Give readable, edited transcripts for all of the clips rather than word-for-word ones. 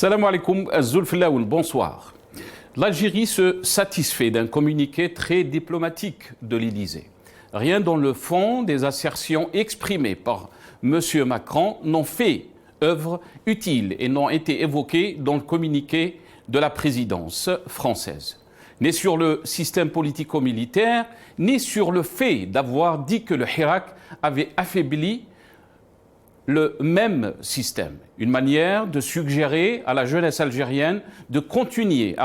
Salam alaikum, Zulfilaoul, bonsoir. L'Algérie se satisfait d'un communiqué très diplomatique de l'Élysée. Rien dans le fond des assertions exprimées par M. Macron n'ont fait œuvre utile et n'ont été évoquées dans le communiqué de la présidence française. Ni sur le système politico-militaire, ni sur le fait d'avoir dit que le Hirak avait affaibli le même système. Une manière de suggérer à la jeunesse algérienne de continuer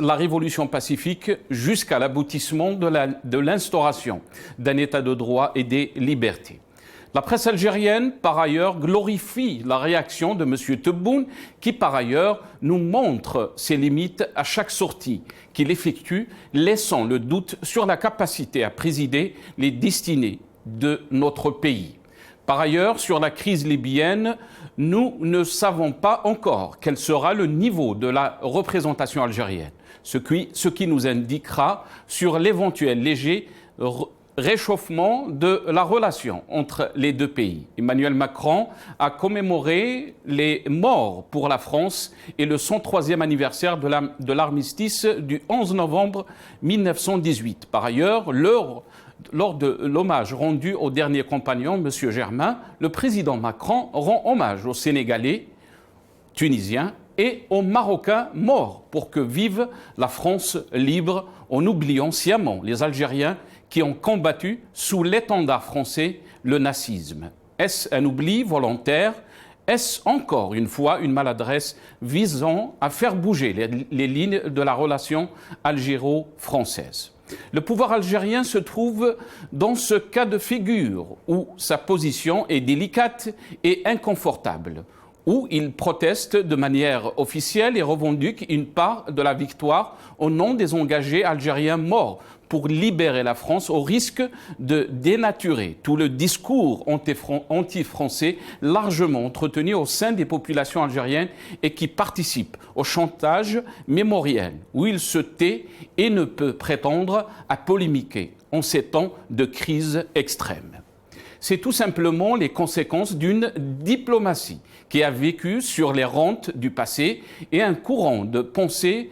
la révolution pacifique jusqu'à l'aboutissement de l'instauration d'un état de droit et des libertés. La presse algérienne, par ailleurs, glorifie la réaction de M. Tebboune, qui, par ailleurs, nous montre ses limites à chaque sortie qu'il effectue, laissant le doute sur la capacité à présider les destinées de notre pays. Par ailleurs, sur la crise libyenne, nous ne savons pas encore quel sera le niveau de la représentation algérienne, ce qui nous indiquera sur l'éventuel léger réchauffement de la relation entre les deux pays. Emmanuel Macron a commémoré les morts pour la France et le 103e anniversaire de l'armistice du 11 novembre 1918. Par ailleurs, lors de l'hommage rendu au dernier compagnon, M. Germain, le président Macron rend hommage aux Sénégalais, Tunisiens et aux Marocains morts pour que vive la France libre, en oubliant sciemment les Algériens qui ont combattu sous l'étendard français le nazisme. Est-ce un oubli volontaire? Est-ce encore une fois une maladresse visant à faire bouger les lignes de la relation algéro-française? Le pouvoir algérien se trouve dans ce cas de figure où sa position est délicate et inconfortable, où il proteste de manière officielle et revendique une part de la victoire au nom des engagés algériens morts pour libérer la France, au risque de dénaturer tout le discours anti-français largement entretenu au sein des populations algériennes et qui participe au chantage mémoriel, où il se tait et ne peut prétendre à polémiquer en ces temps de crise extrême. C'est tout simplement les conséquences d'une diplomatie qui a vécu sur les rentes du passé et un courant de pensée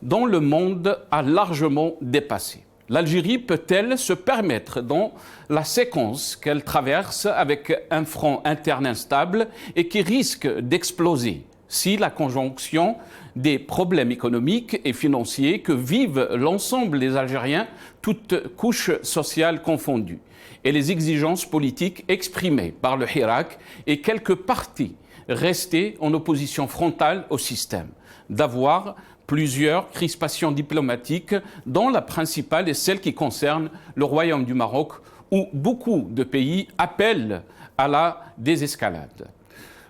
dont le monde a largement dépassé. L'Algérie peut-elle se permettre, dans la séquence qu'elle traverse avec un front interne instable et qui risque d'exploser si la conjonction des problèmes économiques et financiers que vivent l'ensemble des Algériens, toutes couches sociales confondues, et les exigences politiques exprimées par le Hirak et quelques partis restés en opposition frontale au système, d'avoir plusieurs crispations diplomatiques, dont la principale est celle qui concerne le Royaume du Maroc, où beaucoup de pays appellent à la désescalade.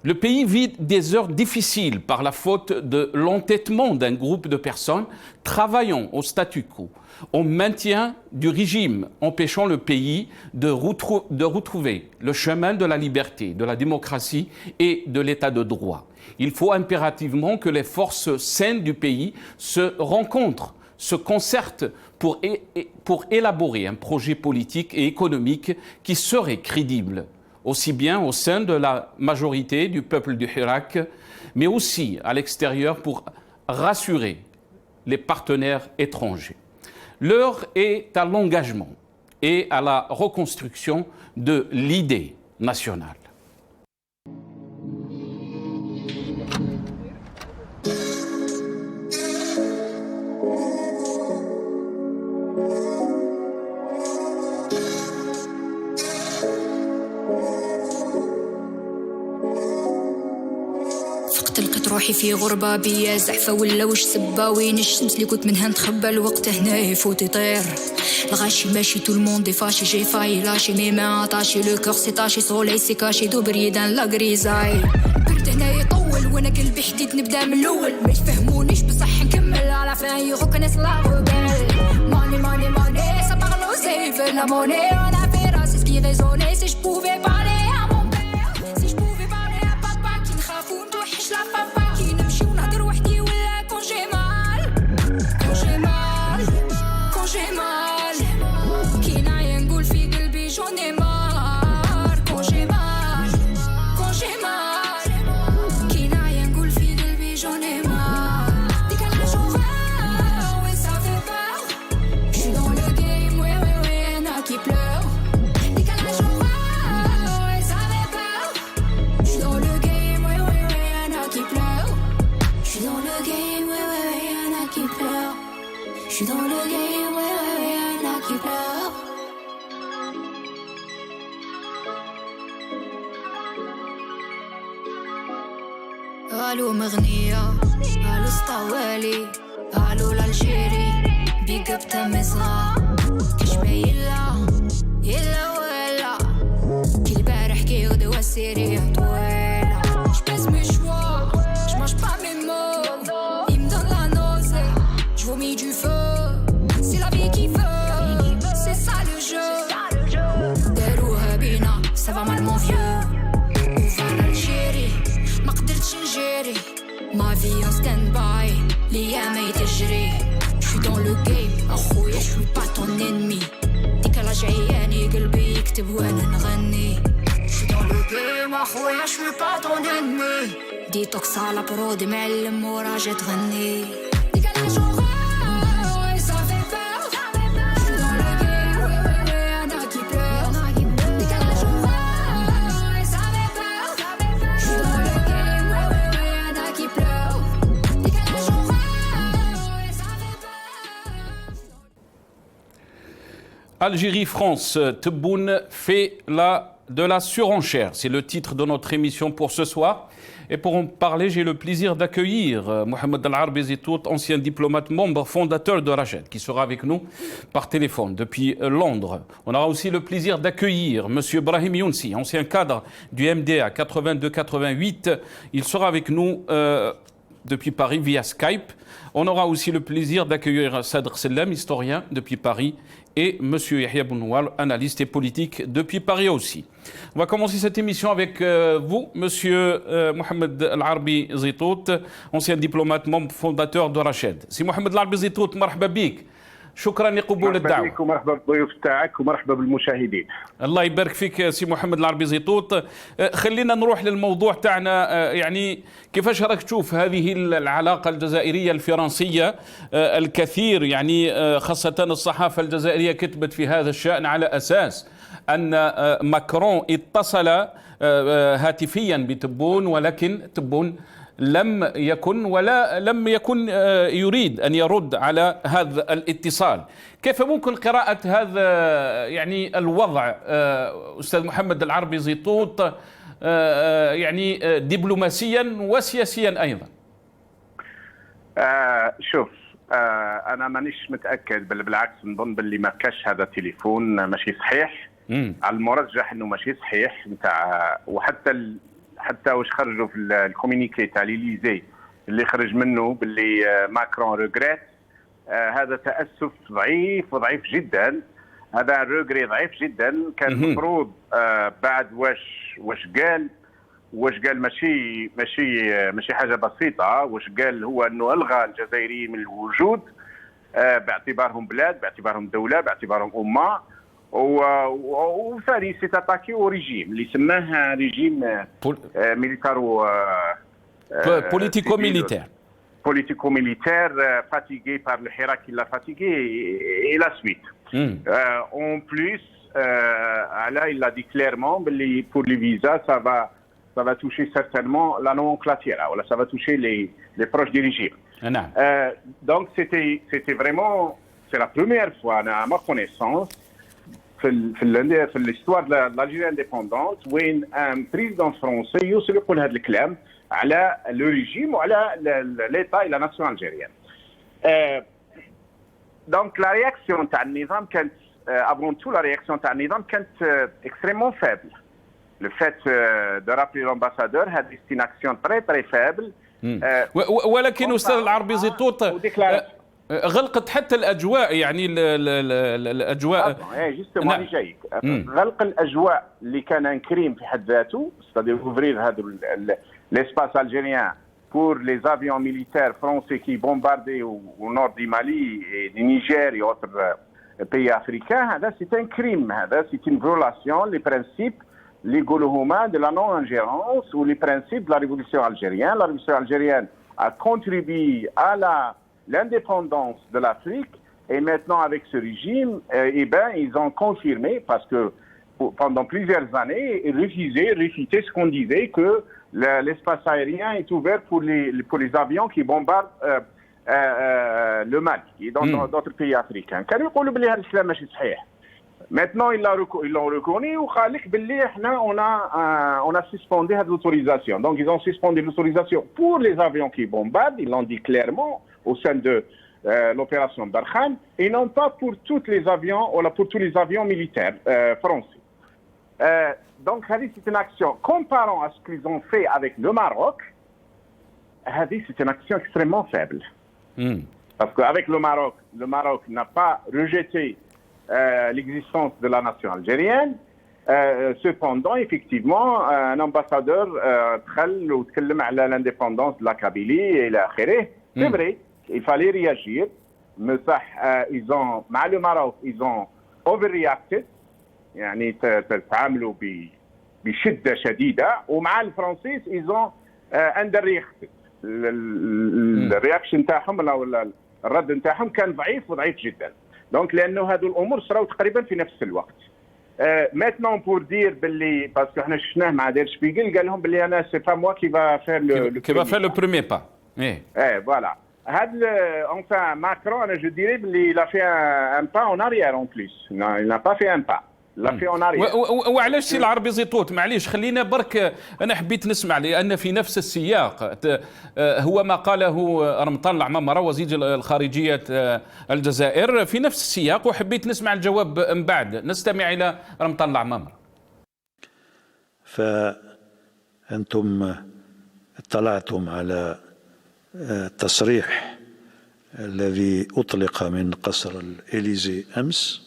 Le pays vit des heures difficiles par la faute de l'entêtement d'un groupe de personnes travaillant au statu quo, au maintien du régime, empêchant le pays de retrouver le chemin de la liberté, de la démocratie et de l'état de droit. Il faut impérativement que les forces saines du pays se rencontrent, se concertent pour élaborer un projet politique et économique qui serait crédible, aussi bien au sein de la majorité du peuple du Hirak, mais aussi à l'extérieur pour rassurer les partenaires étrangers. L'heure est à l'engagement et à la reconstruction de l'idée nationale. روحي في غربة بيا زعفة ولا وش سبا وين الشمس اللي كنت منها نتخبى الوقت هنا يفوت يطير الغاشي ماشي tout le monde est fâché j'ai failli lâcher mes mains attachées le cœur s'est taché soleil s'est caché دوبري dans la grisaille برد هنا يطول وانا قلبي حديد نبدا من الاول ما يفهمونيش بصح نكمل على فاي reconnaissent la rebelle money money money ça parle aux safe la monnaie on a fait c'est ce qui résonnait si je pouvais parler à mon père si je pouvais parler à papa qui نخافوا نتوحش la papa Quand j'ai mal, qui n'a rien goût, le fil de lui الو مغنية الو سطوالي الو الجيري بيك اب تمزغة كش ما يلا ولا كي البارح كي غدوة سيرية طويلة j'passe mes choix j'mange pas mes mots il me donne la nausée j'vomis du feu c'est la vie qui veut c'est ça le jeu داروها بينا ça va mal mon vieux وفان الجيري ما قدرتش نجري ما في en stand by ليامي تجري j'suis dans le game اخويا j'suis pas ton ennemi ديكالاج عياني قلبي يكتب وانا نغني j'suis dans le game اخويا j'suis pas ton ennemi ديتوكس على برودي معلم وراجع تغني ديكالاج et ça fait peur j'suis dans le game y'en a qui pleurent ديكالاج et ça fait peur j'suis dans le game y'en a qui pleurent ديكالاج et ça fait peur Algérie-France, Tebboune fait de la surenchère. C'est le titre de notre émission pour ce soir. Et pour en parler, j'ai le plaisir d'accueillir Mohamed El Arbi Zitout, ancien diplomate, membre fondateur de Rached, qui sera avec nous par téléphone depuis Londres. On aura aussi le plaisir d'accueillir M. Brahim Younsi, ancien cadre du MDA 82-88. Il sera avec nous depuis Paris via Skype. On aura aussi le plaisir d'accueillir Sadr Sellam, historien depuis Paris, et M. Yahya Bounoual, analyste et politique depuis Paris aussi. On va commencer cette émission avec vous, M. Mohamed El Arbi Zitout, ancien diplomate, membre fondateur de Rached. Si Mohamed El Arbi Zitout, marhaba bik. شكرا لقبول الدعوة. مرحبا بك ومرحبا بالضيوف تاعك ومرحبا بالمشاهدين. الله يبارك فيك سي محمد العربي زيطوط. خلينا نروح للموضوع تاعنا، يعني كيفاش راك تشوف هذه العلاقة الجزائرية الفرنسية؟ الكثير يعني خاصة الصحافة الجزائرية كتبت في هذا الشأن على أساس أن ماكرون اتصل هاتفيا بتبون، ولكن تبون لم يكن يريد أن يرد على هذا الاتصال. كيف ممكن قراءة هذا يعني الوضع أستاذ محمد العربي زيطوط، يعني دبلوماسيا وسياسيا أيضا؟ شوف، أنا مانيش متأكد، بل بالعكس نظن باللي ما كاش هذا التليفون ماشي صحيح. على المرجح إنه ماشي صحيح نتاع، حتى واش خرجوا في الكومينيكي تاع ليليزي اللي خرج منه باللي ماكرون ريغريت، هذا تأسف ضعيف جدا. هذا ريغري ضعيف جدا. كان المفروض بعد واش قال ماشي حاجه بسيطه. واش قال هو انه الغى الجزائريين من الوجود باعتبارهم بلاد، باعتبارهم دوله، باعتبارهم امه. وثاني سي اتاكي او ريجيم اللي سماه ريجيم ميليتارو بوليتيكو ميليتير فاتيغي بار الحراك qui l'a fatigué et la suite. En plus, là il a dit clairement que pour les visas ça va toucher certainement la nomenclature, ou là ça va toucher les proches du régime. Donc c'était vraiment, c'est la première fois à ma connaissance في الهستوار ديال الجزائر انديبوندونت وين ان بريزيدون فرونسي يوصل يقول هذا الكلام على لو ريجيم وعلى ليتا اي لا ناسيون الجيريان. دونك لا رياكسيون تاع النظام كانت افون تو، لا رياكسيون تاع النظام كانت اكستريمون فابل. لو فات دو رابلي لامباسادور هذه سي اكسيون تري فابل. ولكن استاذ العربي زيطوط غلقت حتى الاجواء، يعني الاجواء جوستومون جايك غلق الاجواء اللي كان ان كريم في حد ذاته، c'est-à-dire ouvrir هذا l'espace algérien pour les avions militaires français qui bombardaient au nord du Mali et du Niger et autres pays africains. هذا c'est un crime. هذا c'est une violation les principes اللي يقولوا هما de la non-ingérence ou les principes de la révolution algérienne. La révolution algérienne a contribué à l'indépendance de l'Afrique, et maintenant avec ce régime, ils ont confirmé, parce que pendant plusieurs années, ils refusaient ce qu'on disait, que l'espace aérien est ouvert pour les avions qui bombardent le Mali et dans d'autres pays africains. كانوا يقولوا بلي هذا الكلام ماشي صحيح. Maintenant, ils l'ont reconnu ou on a suspendu l'autorisation. Donc, ils ont suspendu l'autorisation pour les avions qui bombardent. Ils l'ont dit clairement au sein de l'opération Barkhane, et non pas pour tous les avions ou pour tous les avions militaires français. Donc, c'est une action, comparant à ce qu'ils ont fait avec le Maroc, c'est une action extrêmement faible. Parce qu'avec le Maroc n'a pas rejeté l'existence de la nation algérienne. Cependant, effectivement, un ambassadeur تكلم على l'indépendance de la Kabylie et l'Akhiré. C'est vrai, il fallait réagir. Mais ça, مع le Maroc, ils ont overreacted. يعني تعاملوا بشدة شديدة. ومع الفرنسيس, ils ont underreacted. الرياكشن تاعهم ولا الرد نتاعهم كان ضعيف جدا. دونك لانه هذو الامور صراو تقريبا في نفس الوقت. ماتنون بور دير باللي باسكو احنا شفناه مع دير شبيغل قال لهم باللي انا سي با موا كي فا فير لو بروميي با. فوالا. هاد انفان ماكرون انا جو ديري باللي لا في ان با اون اريير اون بليس. il n'a pas fait un pas. وعلاش سي العربي زيطوت؟ معليش خلينا برك، انا حبيت نسمع لان في نفس السياق هو ما قاله رمضان العمامرة وزير الخارجية الجزائر في نفس السياق، وحبيت نسمع الجواب من بعد. نستمع الى رمضان العمامرة. فأنتم اطلعتم على التصريح الذي أطلق من قصر الإليزي أمس.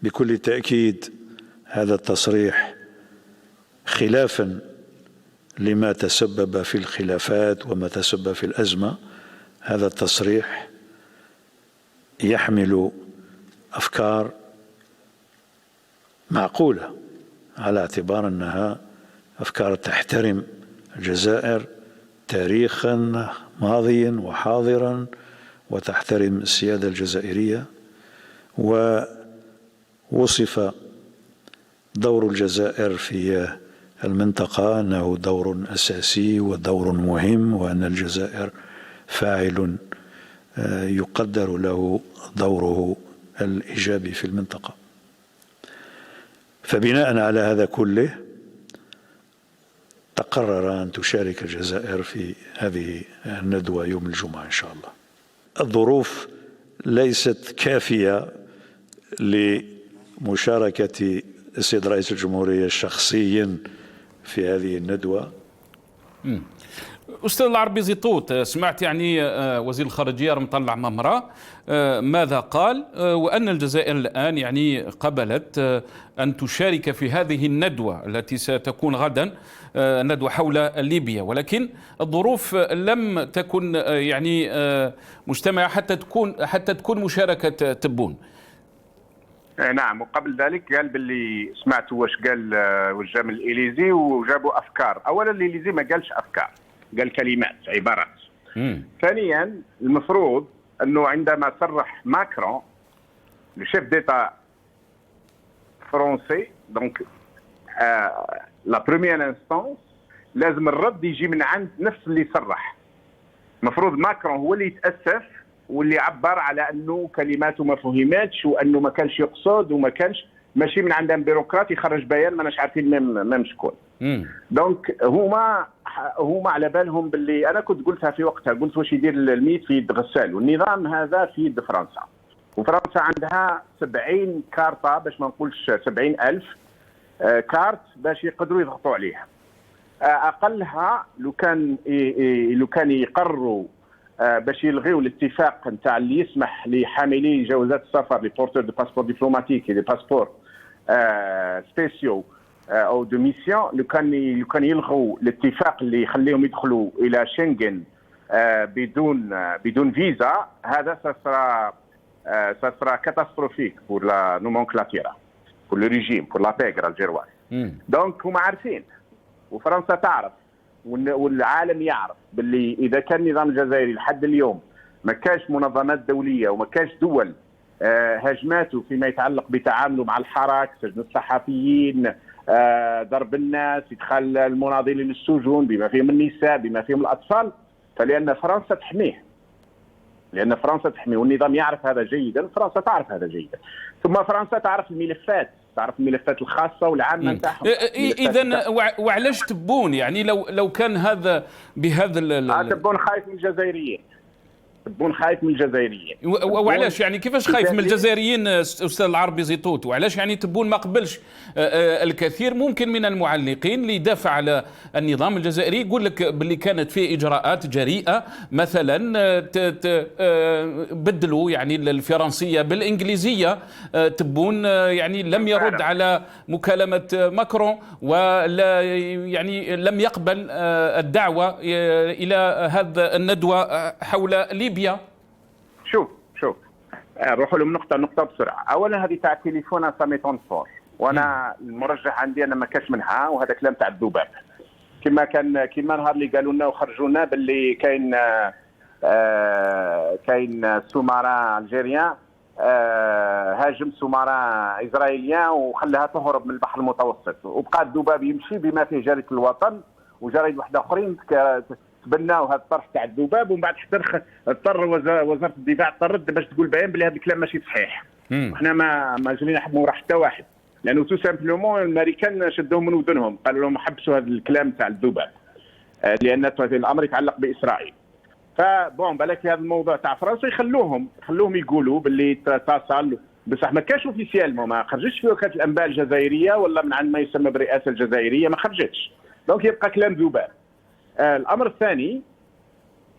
بكل تأكيد هذا التصريح خلافا لما تسبب في الخلافات وما تسبب في الأزمة. هذا التصريح يحمل أفكار معقولة على اعتبار أنها أفكار تحترم الجزائر تاريخا ماضيا وحاضرا وتحترم السيادة الجزائرية. ووصف دور الجزائر في المنطقة أنه دور أساسي ودور مهم، وأن الجزائر فاعل يقدر له دوره الإيجابي في المنطقة. فبناء على هذا كله تقرر أن تشارك الجزائر في هذه الندوة يوم الجمعة إن شاء الله. الظروف ليست كافية لمشاركة السيد رئيس الجمهورية شخصيا في هذه الندوة. أستاذ العربي زيطوت، سمعت يعني وزير الخارجية رمضان العمامرة ماذا قال، وأن الجزائر الآن يعني قبلت أن تشارك في هذه الندوة التي ستكون غدا، ندوة حول ليبيا، ولكن الظروف لم تكن يعني مجتمعة حتى تكون مشاركة تبون. نعم، وقبل ذلك قال باللي سمعت واش قال وجا من الإليزي وجابوا أفكار. أولا الإليزي ما قالش أفكار، قال كلمات، عبارات. ثانيا المفروض أنه عندما صرح ماكرون الشيف ديتا فرنسي، دونك لا بروميير انستانس، لازم الرد يجي من عند نفس اللي صرح. المفروض ماكرون هو اللي يتأسف واللي عبر على انه كلماته ما فهمتش وانه ما كانش يقصد وما كانش، ماشي من عند بيروقراط يخرج بيان ماناش عارفين ميم شكون. دونك هما على بالهم باللي انا كنت قلتها في وقتها، قلت واش يدير الميت في يد غسال، والنظام هذا في يد فرنسا، وفرنسا عندها 70 كارطه باش ما نقولش 70,000 كارت باش يقدروا يضغطوا عليها. اقلها لو كان يقرروا باش يلغيو الاتفاق نتاع اللي يسمح لحاملي جوازات السفر لي بورتور دو باسبور دبلوماتيك دي باسبور سبيسيو او دو ميسيون، لو كان يلغوا الاتفاق اللي يخليهم يدخلوا الى شنغن بدون فيزا، هذا سرا كاتاستروفيك بور لا نومونكلاتيرا، بور لو ريجيم، بور لا بيغر الجيروال. دونك هما عارفين وفرنسا تعرف والعالم يعرف باللي اذا كان النظام الجزائري لحد اليوم ما كاش منظمات دوليه وما كاش دول هاجماته فيما يتعلق بتعامله مع الحراك، سجن الصحفيين، ضرب الناس، ادخال المناضلين للسجون بما فيهم النساء بما فيهم الاطفال، فلان فرنسا تحميه. لأن فرنسا تحمي والنظام يعرف هذا جيدا، فرنسا تعرف هذا جيدا. ثم فرنسا تعرف الملفات، تعرف الملفات الخاصة والعامة نتاعهم. إذا وعلاش تبون يعني لو كان هذا بهذا تبون خايف من الجزائريين، تبون خايف من الجزائريين. وعلاش يعني كيفاش خايف من الجزائريين أستاذ العربي زيتوت؟ وعلاش يعني تبون ما قبلش الكثير ممكن من المعلقين اللي يدافع على النظام الجزائري يقول لك باللي كانت فيه إجراءات جريئة، مثلا بدلوا يعني الفرنسية بالإنجليزية، تبون يعني لم يرد على مكالمة ماكرون ولا يعني لم يقبل الدعوة إلى هذا الندوة حول ليبيا. شوف نروحوا لهم نقطة بسرعة. أولا هذه تاع التليفون ساميتون فور، وأنا المرجح عندي أنا ما كاش منها، وهذا كلام تاع الذباب. كما نهار اللي قالوا لنا وخرجونا باللي كاين سوماران الجيريان هاجم سوماران إسرائيليان وخلاها تهرب من البحر المتوسط، وبقى الذباب يمشي بما فيه جريدة الوطن وجرائد واحدة أخرين تبناو هذا الطرح تاع الذباب، ومن بعد اضطر وزاره الدفاع اضطرت باش تقول بيان بلي هذا الكلام ماشي صحيح. احنا ما جرينا حد ورا حتى واحد، لانه تو سامبلومون الامريكان شدوهم من ودنهم، قالوا لهم حبسوا هذا الكلام تاع الذباب لان الامر يتعلق باسرائيل. فبون بالك هذا الموضوع تاع فرنسا يخلوهم يقولوا باللي اتصل، بصح ما كاش اوفيسيالمون، ما خرجتش في وكاله الانباء الجزائريه ولا من عند ما يسمى بالرئاسه الجزائريه، ما خرجتش. دونك يبقى كلام ذباب. الامر الثاني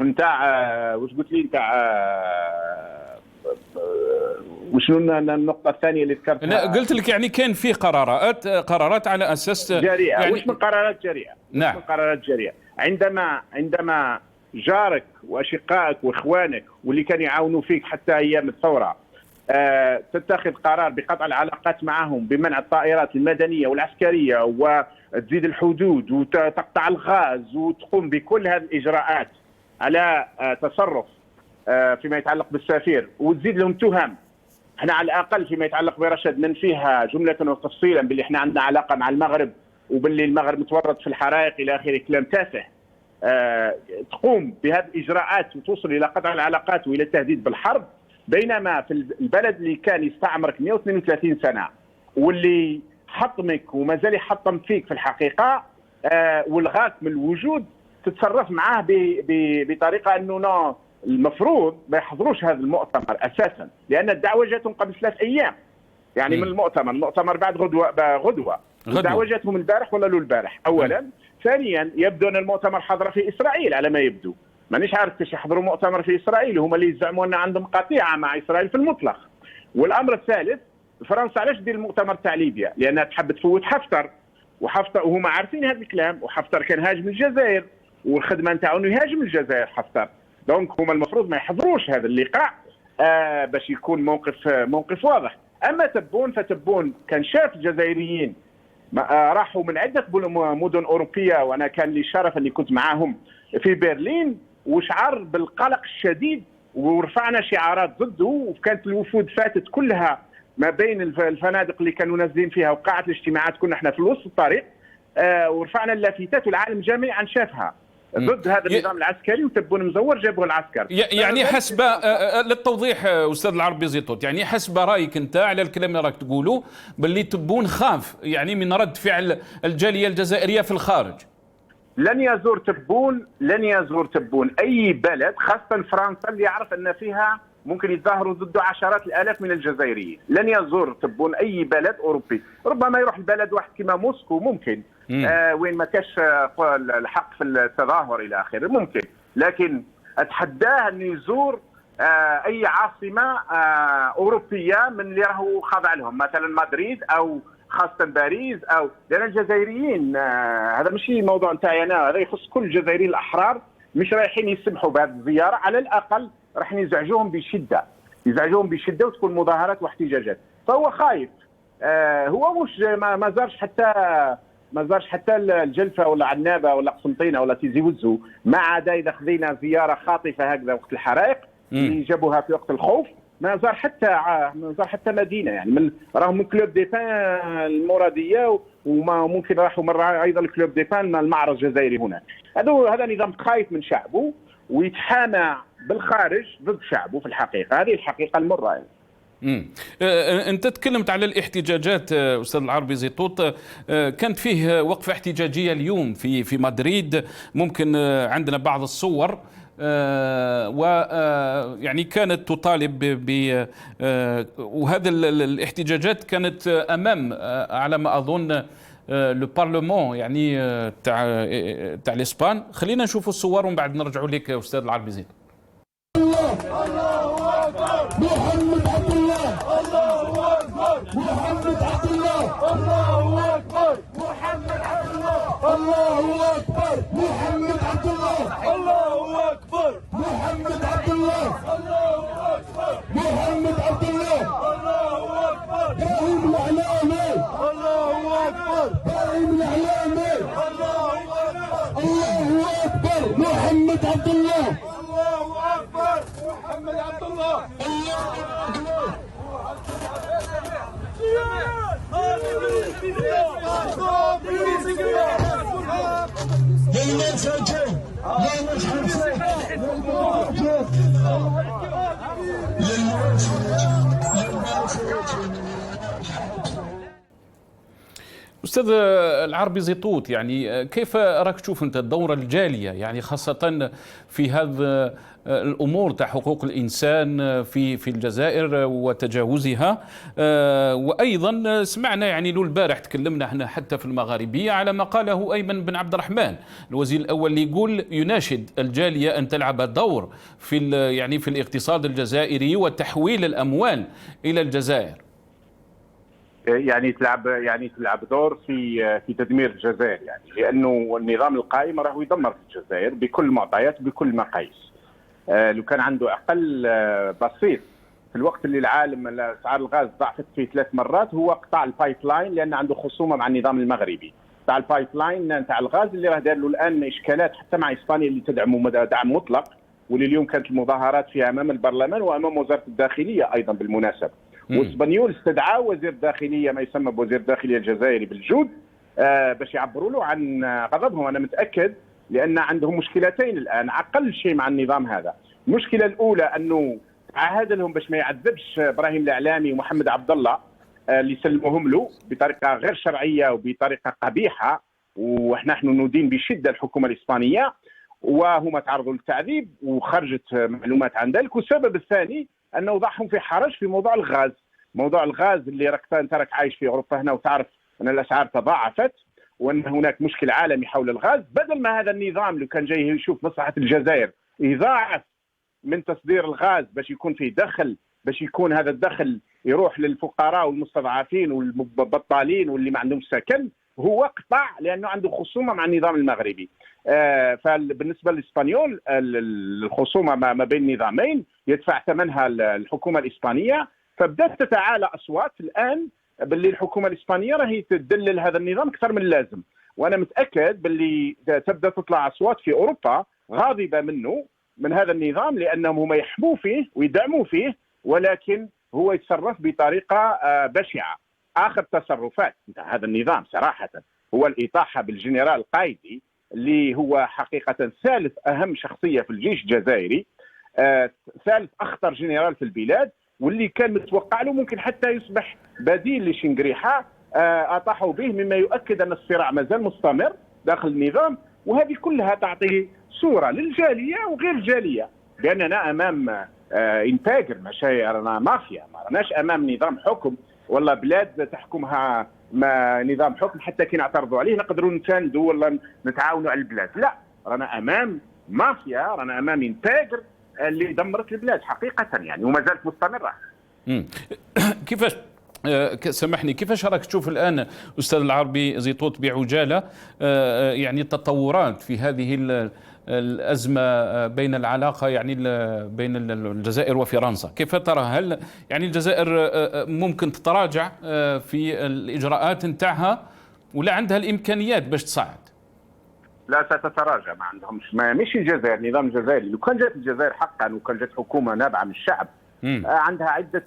نتاع واش قلت لي نتاع وشنو النقطه الثانيه اللي ذكرتها؟ قلت لك يعني كان في قرارات على اساس جريئه يعني وش من قرارات جريئه. نعم. من قرارات جريئه عندما جارك واشقائك واخوانك واللي كانوا يعاونوا فيك حتى ايام الثوره تتخذ قرار بقطع العلاقات معهم، بمنع الطائرات المدنيه والعسكريه وتزيد الحدود وتقطع الغاز وتقوم بكل هذه الاجراءات على تصرف فيما يتعلق بالسفير، وتزيد لهم تهم. احنا على الاقل فيما يتعلق برشد ننفيها جمله وتفصيلا باللي احنا عندنا علاقه مع المغرب وباللي المغرب متورط في الحرائق الى اخره، كلام تافه. تقوم بهذه الاجراءات وتوصل الى قطع العلاقات والى التهديد بالحرب، بينما في البلد اللي كان يستعمرك 132 سنه واللي حطمك وما زال يحطم فيك في الحقيقه والغاك من الوجود، تتصرف معاه بطريقه انه المفروض ما يحضروش هذا المؤتمر اساسا، لان الدعوه جاتهم قبل 3 ايام يعني من المؤتمر بعد غدوه. الدعوه جاتهم البارح ولا له البارح اولا. ثانيا يبدو ان المؤتمر حضر في اسرائيل على ما يبدو، مانيش عارف كيفاش يحضروا مؤتمر في اسرائيل، هما اللي يزعموا ان عندهم قطيعه مع اسرائيل في المطلق. والامر الثالث، فرنسا علاش دير المؤتمر تاع ليبيا؟ لانها تحب تفوت حفتر، وهما عارفين هذا الكلام، وحفتر كان هاجم الجزائر والخدمه نتاعو انه يهاجم الجزائر حفتر. دونك هما المفروض ما يحضروش هذا اللقاء باش يكون موقف واضح. اما فتبون كان شاف الجزائريين راحوا من عده مدن اوروبيه، وانا كان لي الشرف اني كنت معاهم في برلين، وشعر بالقلق الشديد ورفعنا شعارات ضده، وكانت الوفود فاتت كلها ما بين الفنادق اللي كانوا نازلين فيها وقاعه الاجتماعات، كنا احنا في وسط الطريق، ورفعنا اللافتات والعالم جميعا شافها ضد هذا النظام العسكري، وتبون مزور جابوه العسكر. يعني حسب للتوضيح استاذ العربي زيتوت، يعني حسب رايك انت على الكلام اللي راك تقوله باللي تبون خاف يعني من رد فعل الجاليه الجزائريه في الخارج. لن يزور تبون اي بلد، خاصه فرنسا اللي يعرف ان فيها ممكن يتظاهروا ضد عشرات الالاف من الجزائريين. لن يزور تبون اي بلد اوروبي، ربما يروح البلد واحد كما موسكو ممكن وين ما كاش الحق في التظاهر الى اخره ممكن، لكن اتحداه انه يزور اي عاصمه اوروبيه من اللي راهو خاضع لهم، مثلا مدريد او خاصه باريس، او لان الجزائريين هذا ماشي موضوع نتاعي انا، هذا يخص كل الجزائريين الاحرار، مش رايحين يسمحوا بهذه الزياره، على الاقل راح يزعجوهم بشده وتكون مظاهرات واحتجاجات. فهو خايف، هو مش ما زارش حتى الجلفه ولا عنابه ولا قسنطينه ولا تيزي وزو، ما عدا اذا خذينا زياره خاطفه هكذا وقت الحرائق اللي جابوها في وقت الخوف، ما زار حتى مدينه، يعني راهم من كلوب دي بان المراديه، وما ممكن راحوا مره ايضا الكلوب دي بان المعرض الجزائري هنا. هذا نظام خايف من شعبه ويتحامى بالخارج ضد شعبه. في الحقيقه هذه الحقيقه المره يعني. أنت تكلمت على الاحتجاجات أستاذ العربي زيطوط، كانت فيه وقفة احتجاجية اليوم في مدريد، ممكن عندنا بعض الصور، ويعني كانت تطالب وهذا الاحتجاجات كانت أمام على ما أظن لو بارلمون يعني تاع الإسبان. خلينا نشوف الصور ومن بعد نرجع لك أستاذ العربي زيطوط. الله أكبر محمد عبد الله، الله أكبر محمد عبد الله، الله أكبر محمد عبد الله، الله أكبر محمد عبد الله، الله أكبر محمد عبد الله، الله أكبر محمد عبد الله، الله أكبر داعم الإعلامي، الله أكبر داعم الإعلامي، الله أكبر، الله أكبر محمد عبد الله، الله أكبر محمد عبد الله، أستاذ العربي زيطوط، يعني كيف راك تشوف أنت الدور الجالية يعني خاصة في هذا الأمور تاع حقوق الإنسان في الجزائر وتجاوزها؟ وأيضا سمعنا يعني له البارح تكلمنا احنا حتى في المغاربية على ما قاله أيمن بن عبد الرحمن الوزير الأول، اللي يقول يناشد الجالية أن تلعب دور في الاقتصاد الجزائري وتحويل الأموال إلى الجزائر. يعني تلعب دور في تدمير الجزائر، يعني لانه النظام القائم راهو يدمر في الجزائر بكل المعطيات بكل مقاييس. لو كان عنده اقل بسيط في الوقت اللي العالم اسعار الغاز ضعفت فيه 3 مرات، هو قطع البايب لاين لان عنده خصومه مع النظام المغربي. قطع البايب لاين تاع الغاز اللي راه دار له الان اشكالات حتى مع اسبانيا اللي تدعمه دعم مطلق، واللي اليوم كانت المظاهرات فيها امام البرلمان وامام وزاره الداخليه ايضا بالمناسبه. واسبانيول استدعى وزير الداخليه ما يسمى بوزير الداخليه الجزائري بالجود باش يعبروا له عن غضبهم. انا متاكد لان عندهم مشكلتين الان اقل شيء مع النظام هذا. المشكله الاولى انه عهد لهم باش ما يعذبش ابراهيم الاعلامي ومحمد عبد الله اللي سلموهم له بطريقه غير شرعيه وبطريقه قبيحه، ونحن ندين بشده الحكومه الاسبانيه، وهما تعرضوا للتعذيب وخرجت معلومات عن ذلك. والسبب الثاني انه وضعهم في حرج في موضوع الغاز. موضوع الغاز اللي انت راك عايش في اوروبا هنا وتعرف ان الاسعار تضاعفت وان هناك مشكل عالمي حول الغاز. بدل ما هذا النظام لو كان جاي يشوف مصلحه الجزائر يضاعف من تصدير الغاز باش يكون فيه دخل، باش يكون هذا الدخل يروح للفقراء والمستضعفين والبطالين واللي ما عندهمش سكن، هو قطع لانه عنده خصومه مع النظام المغربي. فبالنسبه للاسبانيول الخصومه ما بين نظامين يدفع ثمنها الحكومه الاسبانيه، فبدات تتعالى اصوات الان باللي الحكومه الاسبانيه راهي تدلل هذا النظام اكثر من اللازم. وانا متاكد باللي تبدا تطلع اصوات في اوروبا غاضبه من هذا النظام، لانهم هم يحموه فيه ويدعموا فيه، ولكن هو يتصرف بطريقه بشعه. اخر تصرفات نتاع هذا النظام صراحه هو الاطاحه بالجنرال القايدي اللي هو حقيقه ثالث اهم شخصيه في الجيش الجزائري، ثالث اخطر جنرال في البلاد، واللي كان متوقع له ممكن حتى يصبح بديل لشنقريحه. اطاحوا به مما يؤكد ان الصراع مازال مستمر داخل النظام. وهذه كلها تعطي صوره للجاليه وغير الجاليه باننا امام انتاجر، ماشي رانا مافيا، ما راناش امام نظام حكم والله بلاد تحكمها ما نظام حكم حتى كي نعترضوا عليه نقدروا نساندوا ولا نتعاونوا على البلاد. لا، رانا امام مافيا، رانا امام انتاجر اللي دمرت البلاد حقيقه يعني وما زالت مستمره. كيفاش سامحني، كيفاش راك تشوف الان استاذ العربي زيطوط بعجاله يعني التطورات في هذه الازمه بين العلاقه يعني بين الجزائر وفرنسا؟ كيف ترى؟ هل يعني الجزائر ممكن تتراجع في الاجراءات نتاعها ولا عندها الامكانيات باش تصعد؟ لا، ستتراجع. ما عندهمش، مش الجزائر، النظام الجزائري لو كان جات الجزائر حقا وكان جات حكومه نابعه من الشعب عندها عده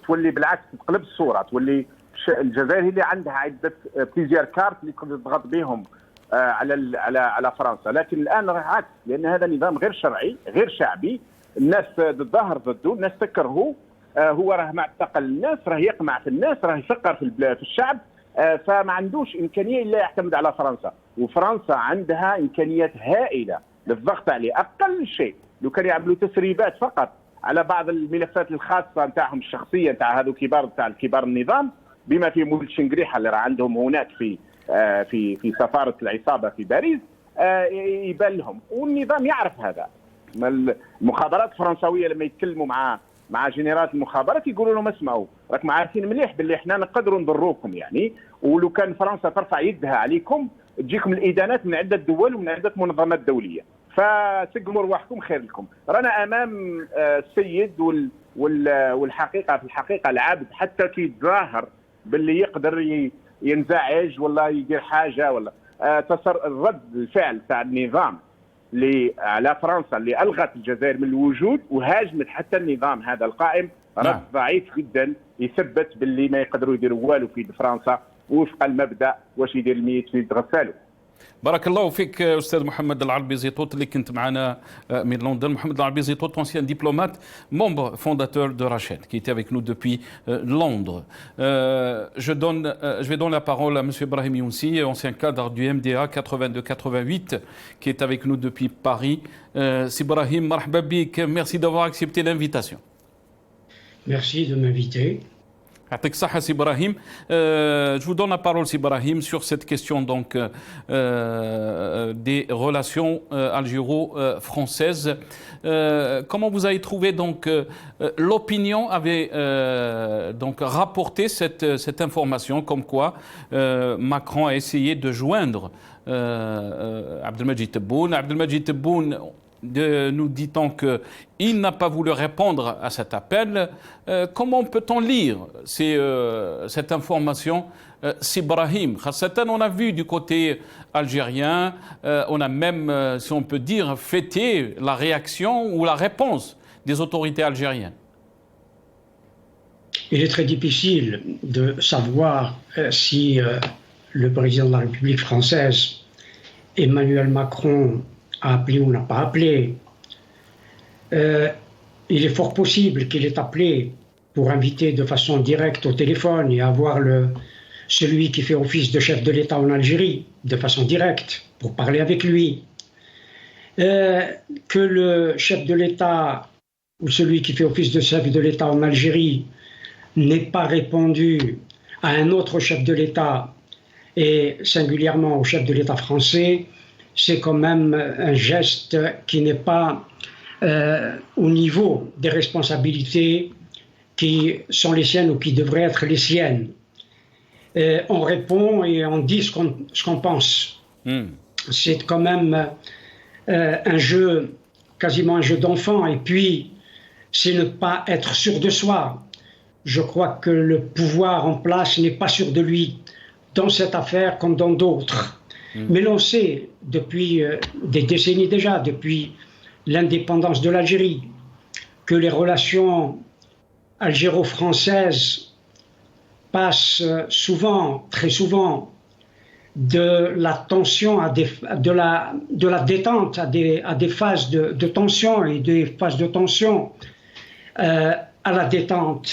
تولي بالعكس تقلب الصوره، تولي الجزائر هي اللي عندها عده بليزير كارت اللي تقدر تضغط بهم على فرنسا، لكن الان راه عكس، لان هذا نظام غير شرعي غير شعبي، الناس تظاهر ضده، الناس تكرهه، هو راه معتقل الناس، راه يقمع في الناس، راه يفقر في الشعب، فما عندوش امكانيه الا يعتمد على فرنسا، وفرنسا عندها امكانيات هائله للضغط عليه. اقل شيء لو كان يعملوا تسريبات فقط على بعض الملفات الخاصه نتاعهم الشخصيه، نتاع هذو كبار النظام، بما فيهم ولد شنقريحه اللي راه عندهم هناك في سفاره العصابه في باريس، يبان لهم، والنظام يعرف هذا. المخابرات الفرنسويه لما يتكلموا مع جنرالات المخابرات يقولوا لهم اسمعوا، راكم عارفين مليح باللي احنا نقدروا نضروكم يعني، ولو كان فرنسا ترفع يدها عليكم تجيكم الادانات من عده دول ومن عده منظمات دوليه، فسقموا رواحكم خير لكم. رانا امام السيد والحقيقه في الحقيقه العبد، حتى كي يتظاهر باللي يقدر ينزعج ولا يدير حاجه ولا الرد الفعل تاع النظام على فرنسا اللي الغت الجزائر من الوجود وهاجمت حتى النظام هذا القائم، رد ضعيف جدا يثبت باللي ما يقدروا يديروا والو في فرنسا وفق المبدا واش يدير الميت في يتغسلوا. بارك الله فيك أستاذ محمد العربي زيطوط اللي كنت معنا من لندن. محمد العربي زيطوط, ancien diplomate, membre fondateur de Rachid, qui était avec nous depuis Londres. Je vais donner la parole à M. Ibrahim Younsi, ancien cadre du MDA 82-88, qui est avec nous depuis Paris. Ibrahim, marhaba bik, merci d'avoir accepté l'invitation. Merci de m'inviter. Ibrahim, je vous donne la parole, Ibrahim, sur cette question donc des relations algéro-françaises. Comment vous avez trouvé donc l'opinion avait donc rapporté cette information comme quoi Macron a essayé de joindre Abdelmadjid Tebboune. Abdelmadjid Tebboune, nous dit-on qu'il n'a pas voulu répondre à cet appel. Comment peut-on lire cette information, Ibrahim? On a vu du côté algérien, on a même, si on peut dire, fêté la réaction ou la réponse des autorités algériennes. Il est très difficile de savoir si le président de la République française, Emmanuel Macron, a appelé ou n'a pas appelé. Il est fort possible qu'il ait appelé pour inviter de façon directe au téléphone et avoir celui qui fait office de chef de l'État en Algérie de façon directe pour parler avec lui. Que le chef de l'État ou celui qui fait office de chef de l'État en Algérie n'ait pas répondu à un autre chef de l'État et singulièrement au chef de l'État français, c'est quand même un geste qui n'est pas au niveau des responsabilités qui sont les siennes ou qui devraient être les siennes. On répond et on dit ce qu'on pense. C'est quand même un jeu, quasiment un jeu d'enfant, et puis c'est ne pas être sûr de soi. Je crois que le pouvoir en place n'est pas sûr de lui, dans cette affaire comme dans d'autres. Mais l'on sait depuis des décennies déjà, depuis l'indépendance de l'Algérie, que les relations algéro-françaises passent souvent, très souvent, de la tension de la détente à des phases de tension et des phases de tension à la détente.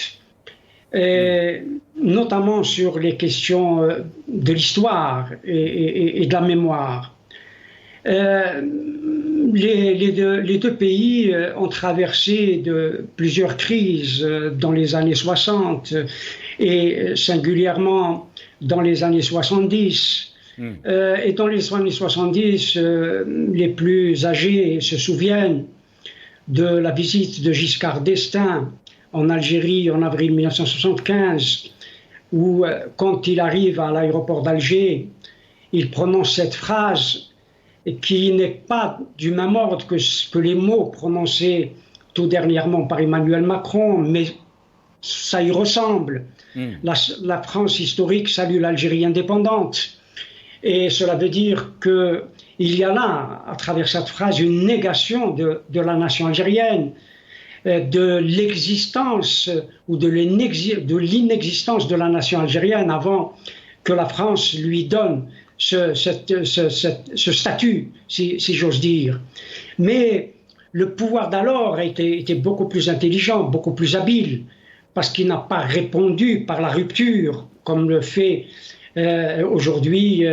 Et notamment sur les questions de l'histoire et de la mémoire. Les deux pays ont traversé plusieurs crises dans les années 60 et singulièrement dans les années 70. Et dans les années 70, les plus âgés se souviennent de la visite de Giscard d'Estaing en Algérie en avril 1975, où quand il arrive à l'aéroport d'Alger, il prononce cette phrase qui n'est pas du même ordre que les mots prononcés tout dernièrement par Emmanuel Macron, mais ça y ressemble. La France historique salue l'Algérie indépendante. Et cela veut dire qu'il y a là, à travers cette phrase, une négation de la nation algérienne, de l'existence ou de l'inexistence de la nation algérienne avant que la France lui donne ce statut, si j'ose dire. Mais le pouvoir d'alors était beaucoup plus intelligent, beaucoup plus habile, parce qu'il n'a pas répondu par la rupture, comme le fait aujourd'hui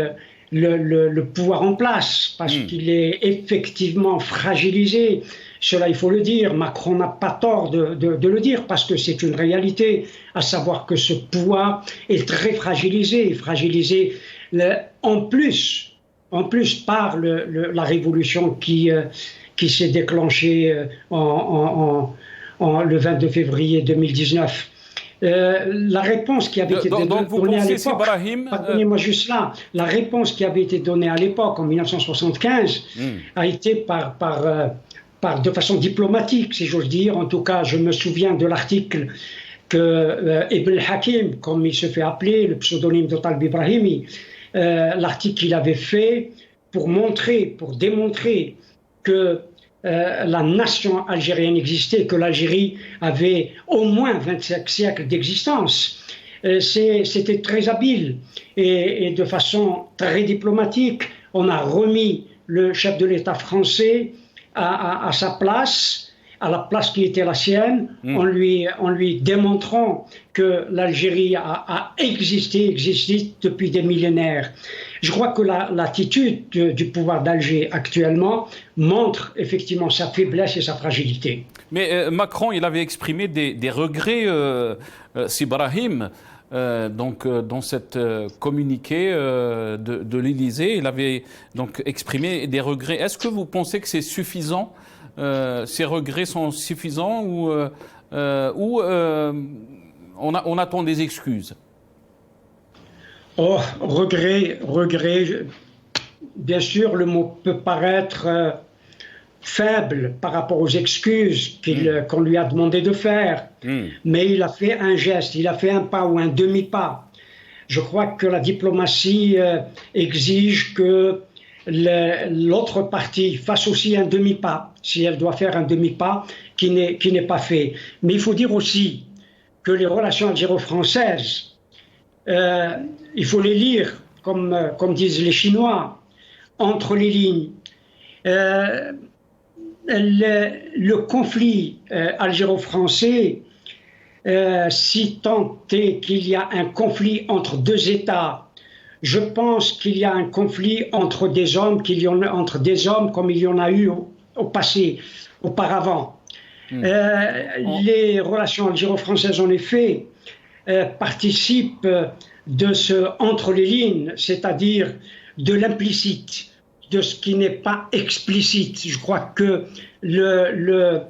le pouvoir en place, parce qu'il est effectivement fragilisé. Cela, il faut le dire, Macron n'a pas tort de le dire, parce que c'est une réalité, à savoir que ce pouvoir est très fragilisé en plus par la révolution qui s'est déclenchée le 22 février 2019. La réponse qui avait été donnée à l'époque, pardonnez-moi juste là, la réponse qui avait été donnée à l'époque, en 1975, a été de façon diplomatique, si j'ose dire. En tout cas, je me souviens de l'article que Ibn al-Hakim, comme il se fait appeler, le pseudonyme de Talb Ibrahimi, l'article qu'il avait fait pour démontrer que la nation algérienne existait, que l'Algérie avait au moins 25 siècles d'existence. C'était très habile et de façon très diplomatique, on a remis le chef de l'État français à sa place, à la place qui était la sienne, en lui démontrant que l'Algérie a existé depuis des millénaires. Je crois que l'attitude du pouvoir d'Alger actuellement montre effectivement sa faiblesse et sa fragilité. Mais Macron, il avait exprimé des regrets, Sibrahim, dans cette communiqué de l'Élysée. Il avait donc exprimé des regrets. Est-ce que vous pensez que c'est suffisant? Ces regrets sont suffisants ou on attend des excuses? Oh, regret, bien sûr, le mot peut paraître faible par rapport aux excuses qu'on lui a demandé de faire, mais il a fait un geste, il a fait un pas ou un demi-pas. Je crois que la diplomatie exige que l'autre partie fasse aussi un demi-pas, si elle doit faire un demi-pas qui n'est pas fait. Mais il faut dire aussi que les relations algéro-françaises, il faut les lire, comme disent les Chinois, entre les lignes. Le conflit algéro-français, si tant est qu'il y a un conflit entre deux États, je pense qu'il y a un conflit entre des hommes, comme il y en a eu au passé, auparavant. Les relations algéro-françaises, en effet, participent de ce entre les lignes, c'est-à-dire de l'implicite, de ce qui n'est pas explicite. Je crois que le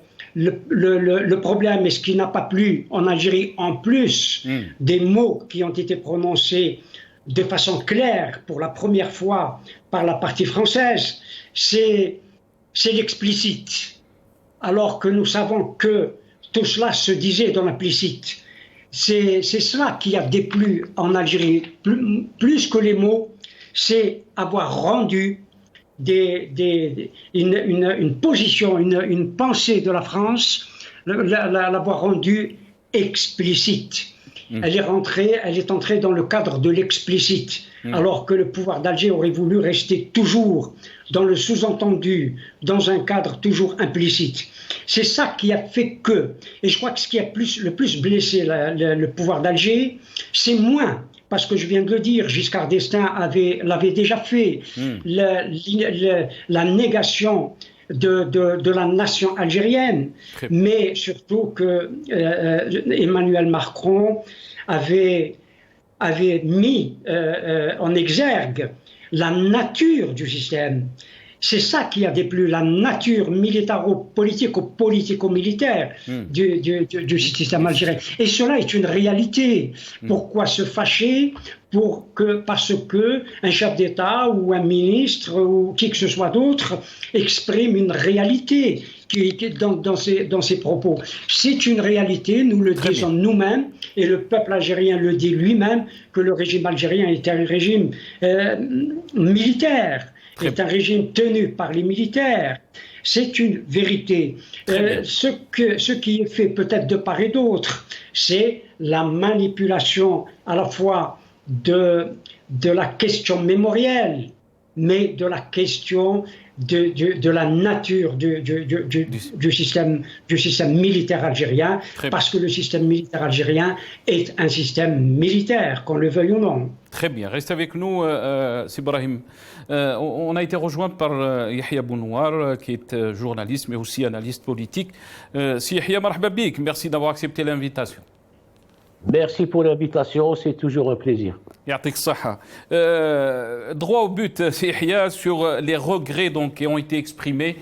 problème, et ce qui n'a pas plu en Algérie, en plus des mots qui ont été prononcés de façon claire pour la première fois par la partie française, c'est l'explicite. Alors que nous savons que tout cela se disait dans l'implicite. C'est cela qui a déplu en Algérie, plus que les mots, c'est avoir rendu une position, une pensée de la France, l'avoir rendue explicite. Elle est entrée dans le cadre de l'explicite, alors que le pouvoir d'Alger aurait voulu rester toujours dans le sous-entendu, dans un cadre toujours implicite. C'est ça qui a fait que, et je crois que ce qui a le plus blessé le pouvoir d'Alger, c'est moins, parce que je viens de le dire, Giscard d'Estaing l'avait déjà fait, la négation de la nation algérienne, mais surtout que Emmanuel Macron avait mis en exergue la nature du système. C'est ça qui a déplu, la nature politico-militaire du système algérien. Et cela est une réalité. Pourquoi se fâcher parce que un chef d'État ou un ministre ou qui que ce soit d'autre exprime une réalité dans ses propos? C'est une réalité, nous le disons nous-mêmes, et le peuple algérien le dit lui-même, que le régime algérien est un régime militaire. C'est un régime tenu par les militaires. C'est une vérité. Ce qui est fait peut-être de part et d'autre, c'est la manipulation à la fois de la question mémorielle, mais de la question de la nature du système militaire algérien, parce que le système militaire algérien est un système militaire, qu'on le veuille ou non. Très bien, reste avec nous, Sibrahim. On a été rejoint par Yahya Bounouar, qui est journaliste, mais aussi analyste politique. Yahya, marhaba bik, merci d'avoir accepté l'invitation. Merci pour l'invitation, c'est toujours un plaisir. Yatik Saha. Droit au but, Yahya, sur les regrets donc, qui ont été exprimés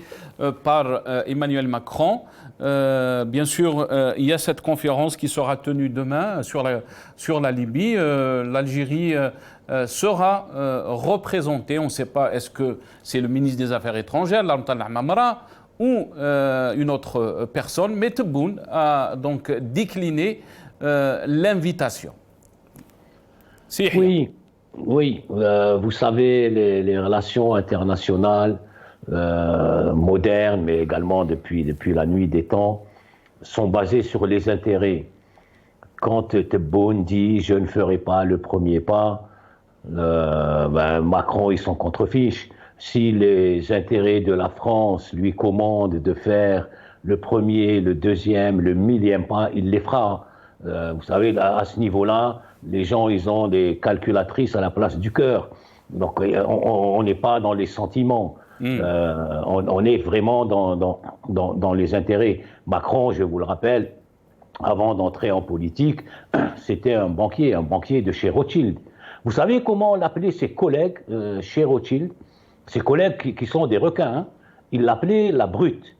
par Emmanuel Macron. Bien sûr, il y a cette conférence qui sera tenue demain sur la Libye. L'Algérie sera représentée. On ne sait pas, est-ce que c'est le ministre des Affaires étrangères, Lamtan Mamra, ou une autre personne. Mais Tebboune a donc décliné l'invitation. Oui, vous savez, les relations internationales modernes, mais également depuis la nuit des temps, sont basées sur les intérêts. Quand Tebboune dit « je ne ferai pas le premier pas », Macron, il s'en contrefiche. Si les intérêts de la France lui commandent de faire le premier, le deuxième, le millième pas, il les fera. Vous savez, à ce niveau-là, les gens, ils ont des calculatrices à la place du cœur. Donc, on n'est pas dans les sentiments. On est vraiment dans les intérêts. Macron, je vous le rappelle, avant d'entrer en politique, c'était un banquier de chez Rothschild. Vous savez comment on appelait ses collègues chez Rothschild? Ses collègues qui sont des requins, hein, il l'appelait la brute.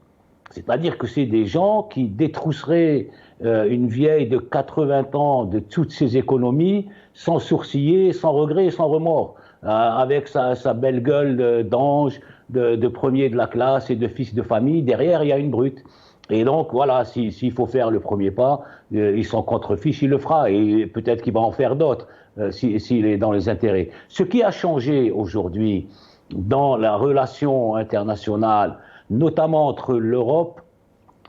C'est-à-dire que c'est des gens qui détrousseraient une vieille de 80 ans de toutes ses économies sans sourciller, sans regret, sans remords, avec sa belle gueule d'ange, de premier de la classe et de fils de famille. Derrière, il y a une brute. Et donc, voilà, s'il faut faire le premier pas, il s'en contrefiche, il le fera. Et peut-être qu'il va en faire d'autres s'il est dans les intérêts. Ce qui a changé aujourd'hui dans la relation internationale, notamment entre l'Europe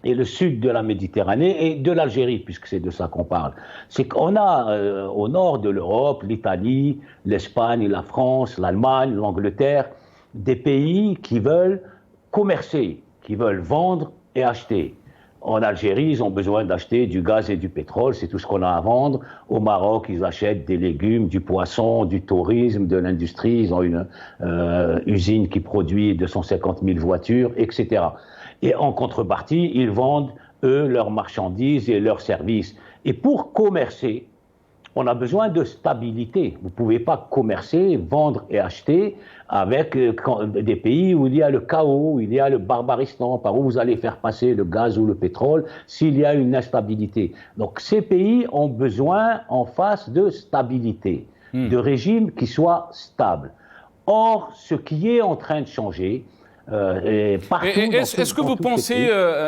et le sud de la Méditerranée et de l'Algérie, puisque c'est de ça qu'on parle, c'est qu'on a au nord de l'Europe, l'Italie, l'Espagne, la France, l'Allemagne, l'Angleterre, des pays qui veulent commercer, qui veulent vendre et acheter. En Algérie, ils ont besoin d'acheter du gaz et du pétrole, c'est tout ce qu'on a à vendre. Au Maroc, ils achètent des légumes, du poisson, du tourisme, de l'industrie. Ils ont une usine qui produit 250 000 voitures, etc. Et en contrepartie, ils vendent, eux, leurs marchandises et leurs services. Et pour commercer, on a besoin de stabilité. Vous ne pouvez pas commercer, vendre et acheter avec des pays où il y a le chaos, où il y a le barbaristan, par où vous allez faire passer le gaz ou le pétrole, s'il y a une instabilité. Donc ces pays ont besoin en face de stabilité, de régimes qui soient stables. Or, ce qui est en train de changer, est-ce que vous pensez,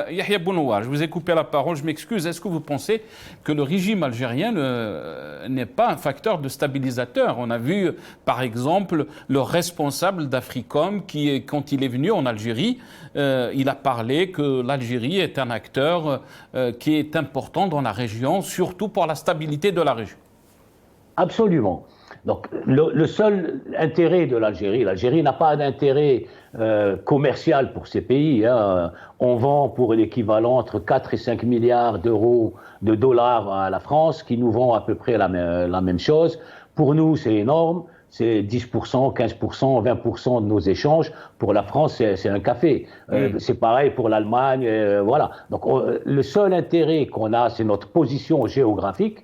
Yahya Bounouar, je vous ai coupé la parole, je m'excuse, est-ce que vous pensez que le régime algérien n'est pas un facteur de stabilisateur? On a vu, par exemple, le responsable d'Africom qui, quand il est venu en Algérie, il a parlé que l'Algérie est un acteur qui est important dans la région, surtout pour la stabilité de la région. Absolument. Donc, le seul intérêt de l'Algérie n'a pas d'intérêt commercial pour ces pays. Hein. On vend pour l'équivalent entre 4 et 5 milliards de dollars à la France, qui nous vend à peu près la même chose. Pour nous, c'est énorme. C'est 10%, 15%, 20% de nos échanges. Pour la France, c'est un café. C'est pareil pour l'Allemagne. Voilà. Donc, le seul intérêt qu'on a, c'est notre position géographique.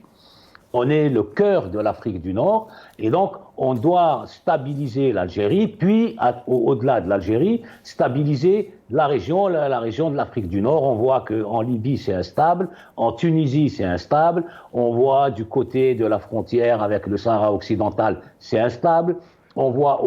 On est le cœur de l'Afrique du Nord et donc on doit stabiliser l'Algérie, puis au-delà de l'Algérie, stabiliser la région de l'Afrique du Nord. On voit qu'en Libye c'est instable, en Tunisie c'est instable, on voit du côté de la frontière avec le Sahara occidental c'est instable. On voit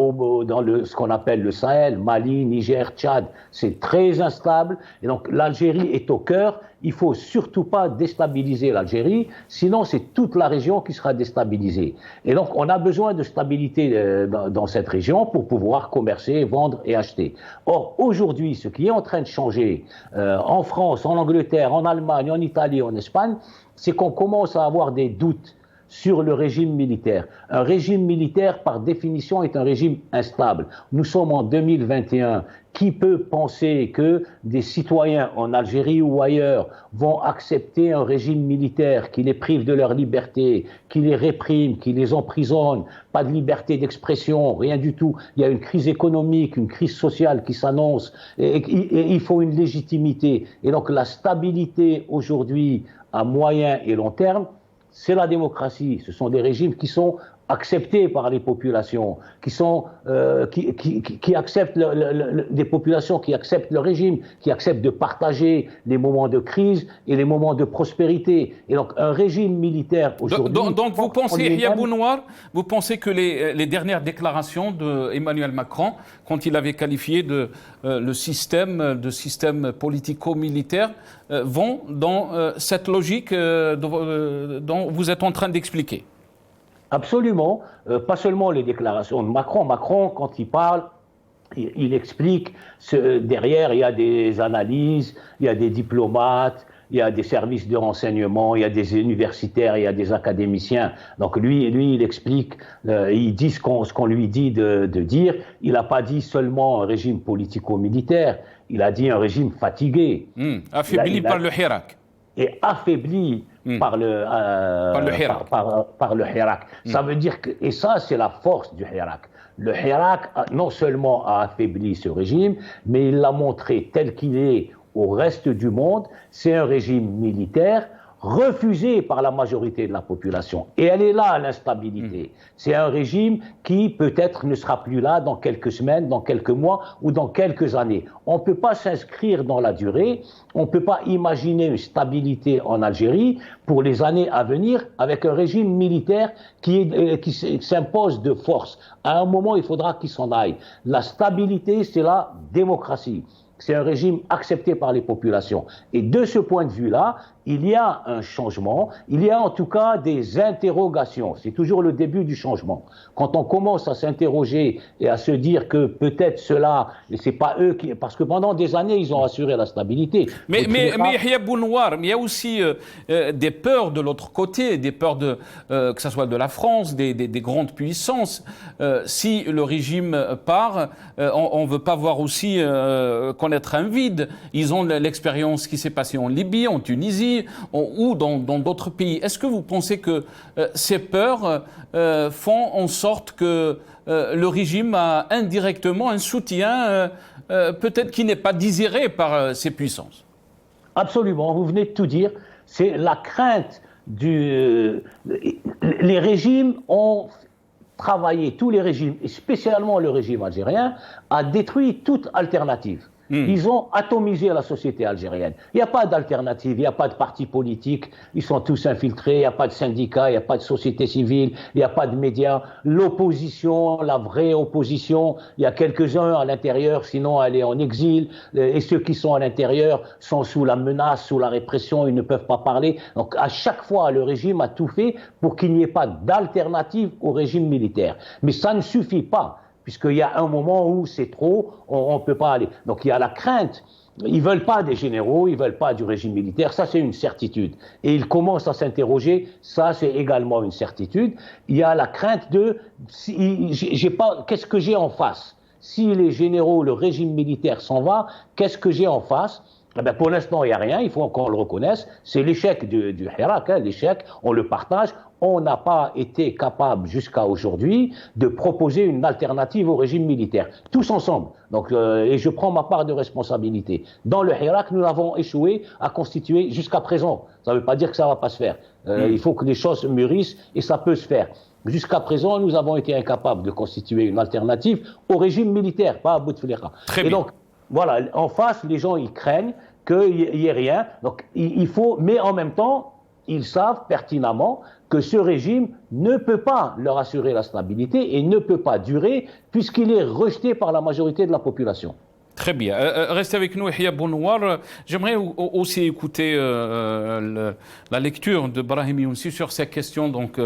dans ce qu'on appelle le Sahel, Mali, Niger, Tchad, c'est très instable. Et donc l'Algérie est au cœur. Il ne faut surtout pas déstabiliser l'Algérie, sinon c'est toute la région qui sera déstabilisée. Et donc on a besoin de stabilité dans cette région pour pouvoir commercer, vendre et acheter. Or aujourd'hui, ce qui est en train de changer en France, en Angleterre, en Allemagne, en Italie, en Espagne, c'est qu'on commence à avoir des doutes sur le régime militaire. Un régime militaire, par définition, est un régime instable. Nous sommes en 2021. Qui peut penser que des citoyens en Algérie ou ailleurs vont accepter un régime militaire qui les prive de leur liberté, qui les réprime, qui les emprisonne, pas de liberté d'expression, rien du tout. Il y a une crise économique, une crise sociale qui s'annonce et il faut une légitimité. Et donc la stabilité aujourd'hui à moyen et long terme, c'est la démocratie. Ce sont des régimes qui sont acceptés par les populations, qui acceptent des populations qui acceptent le régime, qui acceptent de partager les moments de crise et les moments de prospérité. Et donc un régime militaire aujourd'hui... Donc vous pensez, Yahya Bounoir, vous pensez que les dernières déclarations d'Emmanuel Macron, quand il avait qualifié le système de système politico-militaire, vont dans cette logique dont vous êtes en train d'expliquer? Absolument, pas seulement les déclarations de Macron. Macron, quand il parle, il explique, derrière il y a des analyses, il y a des diplomates, il y a des services de renseignement, il y a des universitaires, il y a des académiciens. Donc lui il explique, il dit ce qu'on lui dit de dire. Il n'a pas dit seulement un régime politico-militaire, il a dit un régime fatigué. Affaibli par le Hirak. Et affaibli par le Hirak. Ça veut dire que, et ça c'est la force du Hirak. Le Hirak non seulement a affaibli ce régime, mais il l'a montré tel qu'il est au reste du monde. C'est un régime militaire refusé par la majorité de la population. Et elle est là, l'instabilité. C'est un régime qui peut-être ne sera plus là dans quelques semaines, dans quelques mois ou dans quelques années. On ne peut pas s'inscrire dans la durée, on ne peut pas imaginer une stabilité en Algérie pour les années à venir avec un régime militaire qui s'impose de force. À un moment, il faudra qu'il s'en aille. La stabilité, c'est la démocratie. C'est un régime accepté par les populations. Et de ce point de vue-là, il y a un changement, il y a en tout cas des interrogations. C'est toujours le début du changement. Quand on commence à s'interroger et à se dire que peut-être cela, c'est pas eux qui... Parce que pendant des années, ils ont assuré la stabilité. Mais Yahya Bounoir, il y a aussi des peurs de l'autre côté, des peurs que ce soit de la France, des grandes puissances. Si le régime part, on ne veut pas voir aussi connaître un vide. Ils ont l'expérience qui s'est passée en Libye, en Tunisie, ou dans d'autres pays. Est-ce que vous pensez que ces peurs font en sorte que le régime a indirectement un soutien peut-être qui n'est pas désiré par ces puissances? Absolument, vous venez de tout dire. C'est la crainte les régimes ont travaillé, tous les régimes, et spécialement le régime algérien, a détruit toute alternative. Ils ont atomisé la société algérienne. Il n'y a pas d'alternative, il n'y a pas de parti politique, ils sont tous infiltrés, il n'y a pas de syndicats, il n'y a pas de société civile, il n'y a pas de médias. L'opposition, la vraie opposition, il y a quelques-uns à l'intérieur, sinon elle est en exil, et ceux qui sont à l'intérieur sont sous la menace, sous la répression, ils ne peuvent pas parler. Donc à chaque fois, le régime a tout fait pour qu'il n'y ait pas d'alternative au régime militaire. Mais ça ne suffit pas, puisqu'il y a un moment où c'est trop, on ne peut pas aller. Donc il y a la crainte. Ils ne veulent pas des généraux, ils ne veulent pas du régime militaire, ça c'est une certitude. Et ils commencent à s'interroger, ça c'est également une certitude. Il y a la crainte de, qu'est-ce que j'ai en face? Si les généraux, le régime militaire s'en va, qu'est-ce que j'ai en face? Eh bien, pour l'instant, il n'y a rien, il faut qu'on le reconnaisse. C'est l'échec du Hirak, l'échec, on le partage. On n'a pas été capable jusqu'à aujourd'hui de proposer une alternative au régime militaire, tous ensemble. Donc, et je prends ma part de responsabilité. Dans le Hirak, nous avons échoué à constituer jusqu'à présent. Ça ne veut pas dire que ça ne va pas se faire. Il faut que les choses mûrissent et ça peut se faire. Jusqu'à présent, nous avons été incapables de constituer une alternative au régime militaire, pas à Bouteflika. Et donc, voilà, en face, les gens, ils craignent qu'il n'y ait rien. Donc, il faut, mais en même temps, ils savent pertinemment que ce régime ne peut pas leur assurer la stabilité et ne peut pas durer puisqu'il est rejeté par la majorité de la population. Très bien. Restez avec nous, Yahya Bounoir. J'aimerais aussi écouter la lecture de Brahim Younsi sur ces questions donc,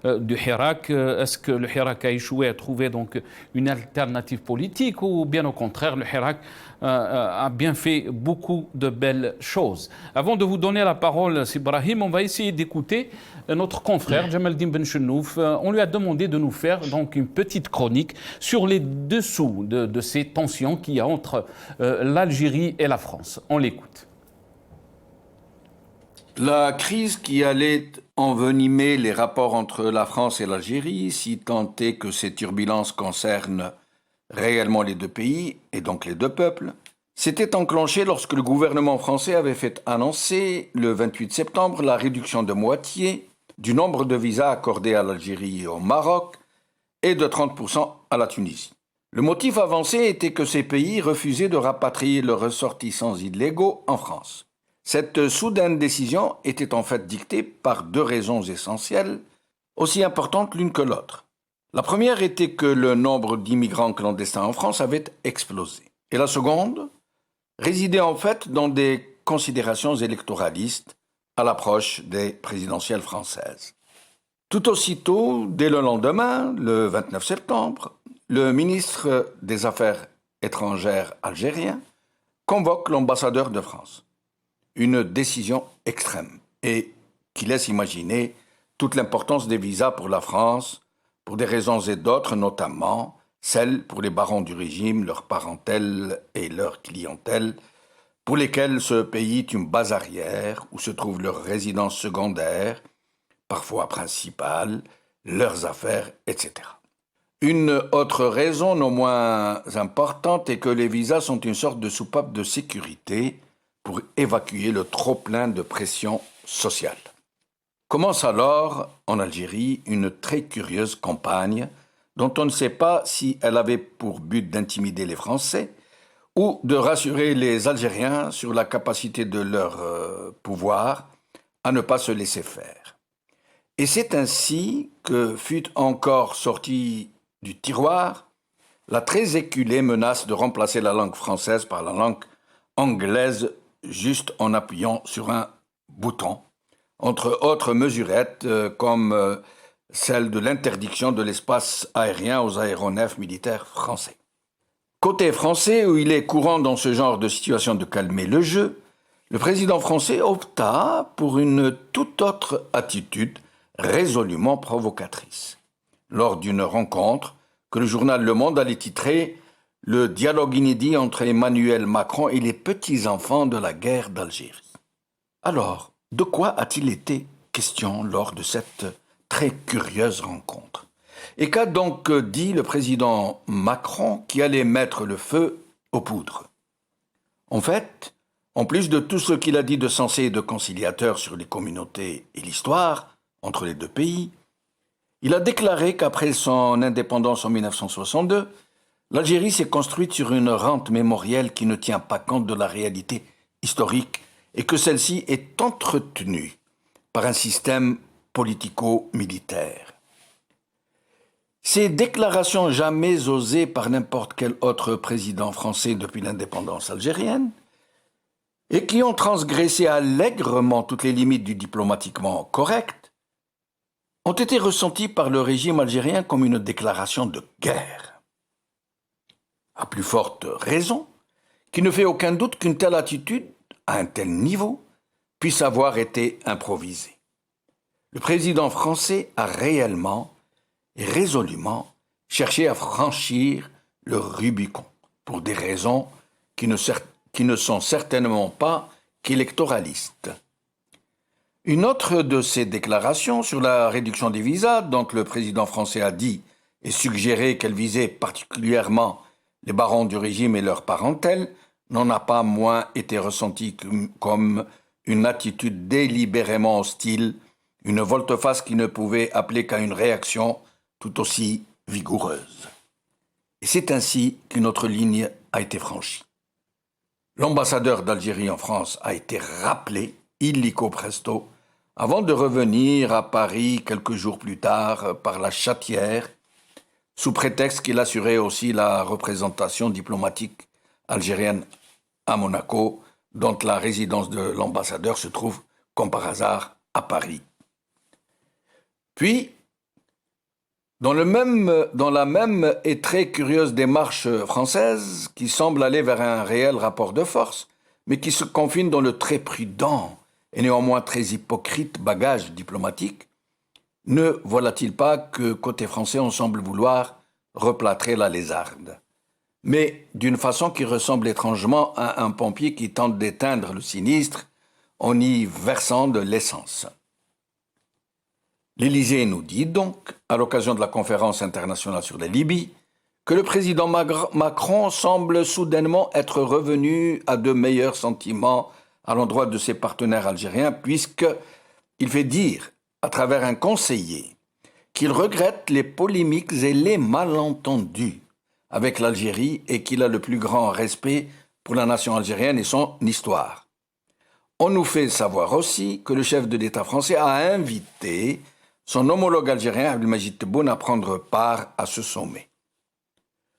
du Hirak. Est-ce que le Hirak a échoué à trouver donc, une alternative politique ou bien au contraire, le Hirak a bien fait beaucoup de belles choses. Avant de vous donner la parole, Ibrahim, on va essayer d'écouter notre confrère Jamaldine Benchenouf. On lui a demandé de nous faire donc une petite chronique sur les dessous de ces tensions qu'il y a entre l'Algérie et la France. On l'écoute. La crise qui allait envenimer les rapports entre la France et l'Algérie, si tant est que ces turbulences concernent réellement les deux pays, et donc les deux peuples, s'était enclenchée lorsque le gouvernement français avait fait annoncer, le 28 septembre, la réduction de moitié du nombre de visas accordés à l'Algérie et au Maroc, et de 30% à la Tunisie. Le motif avancé était que ces pays refusaient de rapatrier leurs ressortissants illégaux en France. Cette soudaine décision était en fait dictée par deux raisons essentielles, aussi importantes l'une que l'autre. La première était que le nombre d'immigrants clandestins en France avait explosé. Et la seconde résidait en fait dans des considérations électoralistes à l'approche des présidentielles françaises. Tout aussitôt, dès le lendemain, le 29 septembre, le ministre des Affaires étrangères algérien convoque l'ambassadeur de France. Une décision extrême et qui laisse imaginer toute l'importance des visas pour la France, pour des raisons et d'autres, notamment celles pour les barons du régime, leur parentèle et leur clientèle, pour lesquels ce pays est une base arrière où se trouve leur résidence secondaire, parfois principale, leurs affaires, etc. Une autre raison non moins importante est que les visas sont une sorte de soupape de sécurité pour évacuer le trop-plein de pression sociale. Commence alors, en Algérie, une très curieuse campagne dont on ne sait pas si elle avait pour but d'intimider les Français ou de rassurer les Algériens sur la capacité de leur pouvoir à ne pas se laisser faire. Et c'est ainsi que fut encore sortie du tiroir la très éculée menace de remplacer la langue française par la langue anglaise juste en appuyant sur un bouton, entre autres mesurettes comme celle de l'interdiction de l'espace aérien aux aéronefs militaires français. Côté français, où il est courant dans ce genre de situation de calmer le jeu, le président français opta pour une toute autre attitude résolument provocatrice. Lors d'une rencontre que le journal Le Monde allait titrer « Le dialogue inédit entre Emmanuel Macron et les petits-enfants de la guerre d'Algérie ». Alors, de quoi a-t-il été question lors de cette très curieuse rencontre? Et qu'a donc dit le président Macron qui allait mettre le feu aux poudres? En fait, en plus de tout ce qu'il a dit de sensé et de conciliateur sur les communautés et l'histoire entre les deux pays, il a déclaré qu'après son indépendance en 1962, l'Algérie s'est construite sur une rente mémorielle qui ne tient pas compte de la réalité historique et que celle-ci est entretenue par un système politico-militaire. Ces déclarations jamais osées par n'importe quel autre président français depuis l'indépendance algérienne et qui ont transgressé allègrement toutes les limites du diplomatiquement correct ont été ressenties par le régime algérien comme une déclaration de guerre. À plus forte raison, qu'il ne fait aucun doute qu'une telle attitude, à un tel niveau, puisse avoir été improvisée. Le président français a réellement et résolument cherché à franchir le Rubicon pour des raisons qui ne sont certainement pas qu'électoralistes. Une autre de ces déclarations sur la réduction des visas, dont le président français a dit et suggéré qu'elle visait particulièrement les barons du régime et leurs parentèles, n'en a pas moins été ressentie comme une attitude délibérément hostile, une volte-face qui ne pouvait appeler qu'à une réaction tout aussi vigoureuse. Et c'est ainsi qu'une autre ligne a été franchie. L'ambassadeur d'Algérie en France a été rappelé illico presto avant de revenir à Paris quelques jours plus tard par la chatière, sous prétexte qu'il assurait aussi la représentation diplomatique algérienne à Monaco, dont la résidence de l'ambassadeur se trouve, comme par hasard, à Paris. Puis, dans la même et très curieuse démarche française, qui semble aller vers un réel rapport de force, mais qui se confine dans le très prudent et néanmoins très hypocrite bagage diplomatique, ne voilà-t-il pas que, côté français, on semble vouloir replâtrer la lézarde, mais d'une façon qui ressemble étrangement à un pompier qui tente d'éteindre le sinistre en y versant de l'essence. L'Élysée nous dit donc, à l'occasion de la conférence internationale sur la Libye, que le président Macron semble soudainement être revenu à de meilleurs sentiments à l'endroit de ses partenaires algériens, puisqu'il fait dire, à travers un conseiller, qu'il regrette les polémiques et les malentendus avec l'Algérie et qu'il a le plus grand respect pour la nation algérienne et son histoire. On nous fait savoir aussi que le chef de l'État français a invité son homologue algérien, Abdelmadjid Tebboune, à prendre part à ce sommet.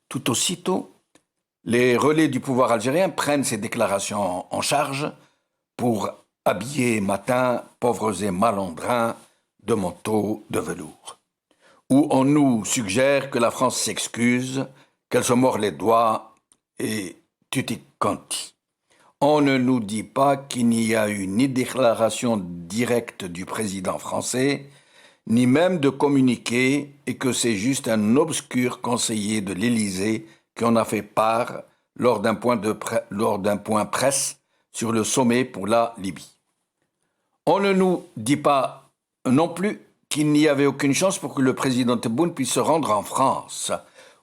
Tout aussitôt, les relais du pouvoir algérien prennent ces déclarations en charge pour habiller matin pauvres et malandrins de manteaux de velours, où on nous suggère que la France s'excuse, qu'elle se mord les doigts et tutti quanti. On ne nous dit pas qu'il n'y a eu ni déclaration directe du président français, ni même de communiqué, et que c'est juste un obscur conseiller de l'Élysée qui en a fait part lors d'un point presse sur le sommet pour la Libye. On ne nous dit pas non plus qu'il n'y avait aucune chance pour que le président Tebboune puisse se rendre en France,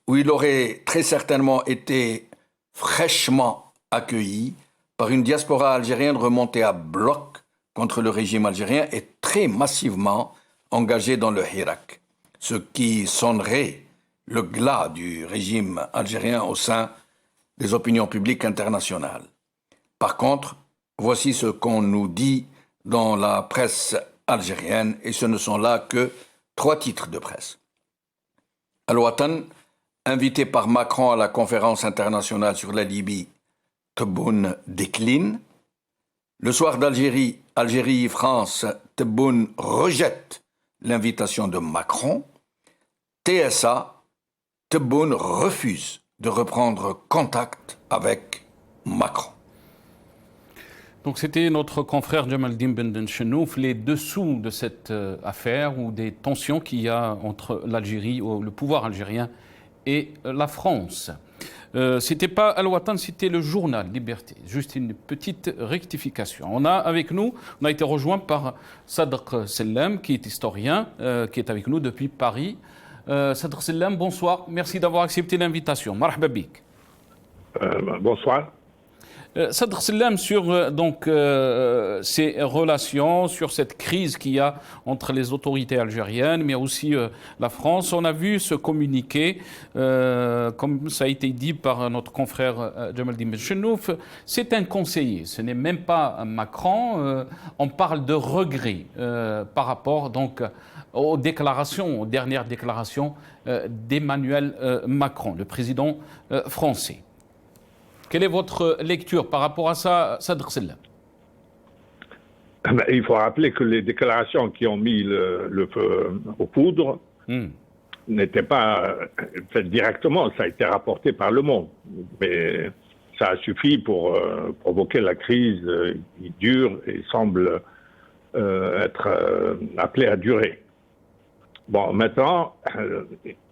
où il aurait très certainement été fraîchement accueilli par une diaspora algérienne remontée à bloc contre le régime algérien et très massivement engagée dans le Hirak, ce qui sonnerait le glas du régime algérien au sein des opinions publiques internationales. Par contre, voici ce qu'on nous dit dans la presse algérienne, et ce ne sont là que 3 titres de presse. Al-Watan, invité par Macron à la conférence internationale sur la Libye, Tebboune décline. Le soir d'Algérie, Algérie-France, Tebboune rejette l'invitation de Macron. TSA, Tebboune refuse de reprendre contact avec Macron. Donc c'était notre confrère Jamaldine Bendenchenouf, les dessous de cette affaire ou des tensions qu'il y a entre l'Algérie, ou le pouvoir algérien et la France. C'était pas Al-Watan, c'était le journal Liberté. Juste une petite rectification. On a été rejoint par Sadr Sellem, qui est historien, qui est avec nous depuis Paris. Sadr Sellem, bonsoir. Merci d'avoir accepté l'invitation. Marhaba bik. Bonsoir. Sadr Sellem, sur ces relations, sur cette crise qu'il y a entre les autorités algériennes, mais aussi la France, on a vu ce communiqué, comme ça a été dit par notre confrère Jamaldine Benchenouf, c'est un conseiller, ce n'est même pas un Macron, on parle de regret par rapport donc aux dernières déclarations d'Emmanuel Macron, le président français. Quelle est votre lecture par rapport à ça, Sadr Sellem? Il faut rappeler que les déclarations qui ont mis le feu aux poudres n'étaient pas faites directement, ça a été rapporté par Le Monde. Mais ça a suffi pour provoquer la crise qui dure et semble être appelée à durer. Bon, maintenant,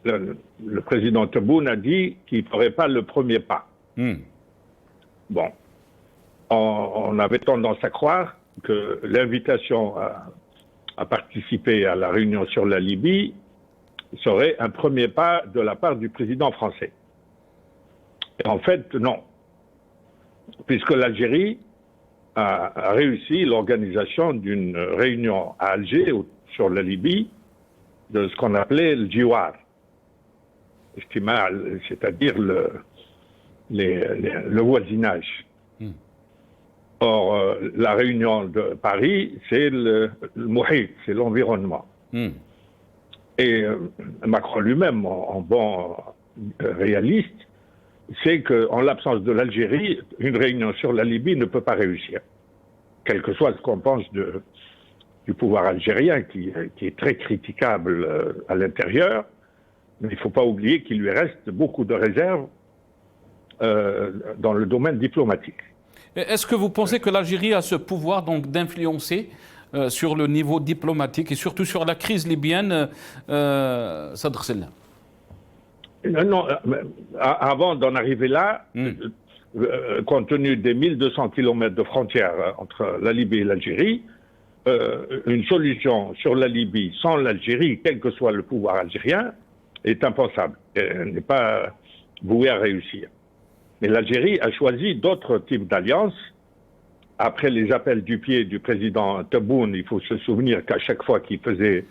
le président Tebboune a dit qu'il ne ferait pas le premier pas. Bon, on avait tendance à croire que l'invitation à participer à la réunion sur la Libye serait un premier pas de la part du président français. Et en fait, non. Puisque l'Algérie a réussi l'organisation d'une réunion à Alger sur la Libye de ce qu'on appelait le Djiwar, c'est-à-dire le voisinage. Or, la réunion de Paris, c'est le Mouhit, c'est l'environnement. Et Macron lui-même, en bon réaliste, c'est qu'en l'absence de l'Algérie, une réunion sur la Libye ne peut pas réussir. Quel que soit ce qu'on pense du pouvoir algérien, qui est très critiquable à l'intérieur, mais il ne faut pas oublier qu'il lui reste beaucoup de réserves dans le domaine diplomatique. Est-ce que vous pensez que l'Algérie a ce pouvoir donc d'influencer sur le niveau diplomatique et surtout sur la crise libyenne, Sadr Sellam? Non, avant d'en arriver là, compte tenu des 1200 km de frontières entre la Libye et l'Algérie, une solution sur la Libye sans l'Algérie, quel que soit le pouvoir algérien, est impensable. Elle n'est pas vouée à réussir. Mais l'Algérie a choisi d'autres types d'alliances. Après les appels du pied du président Tebboune, il faut se souvenir qu'à chaque fois qu'il faisait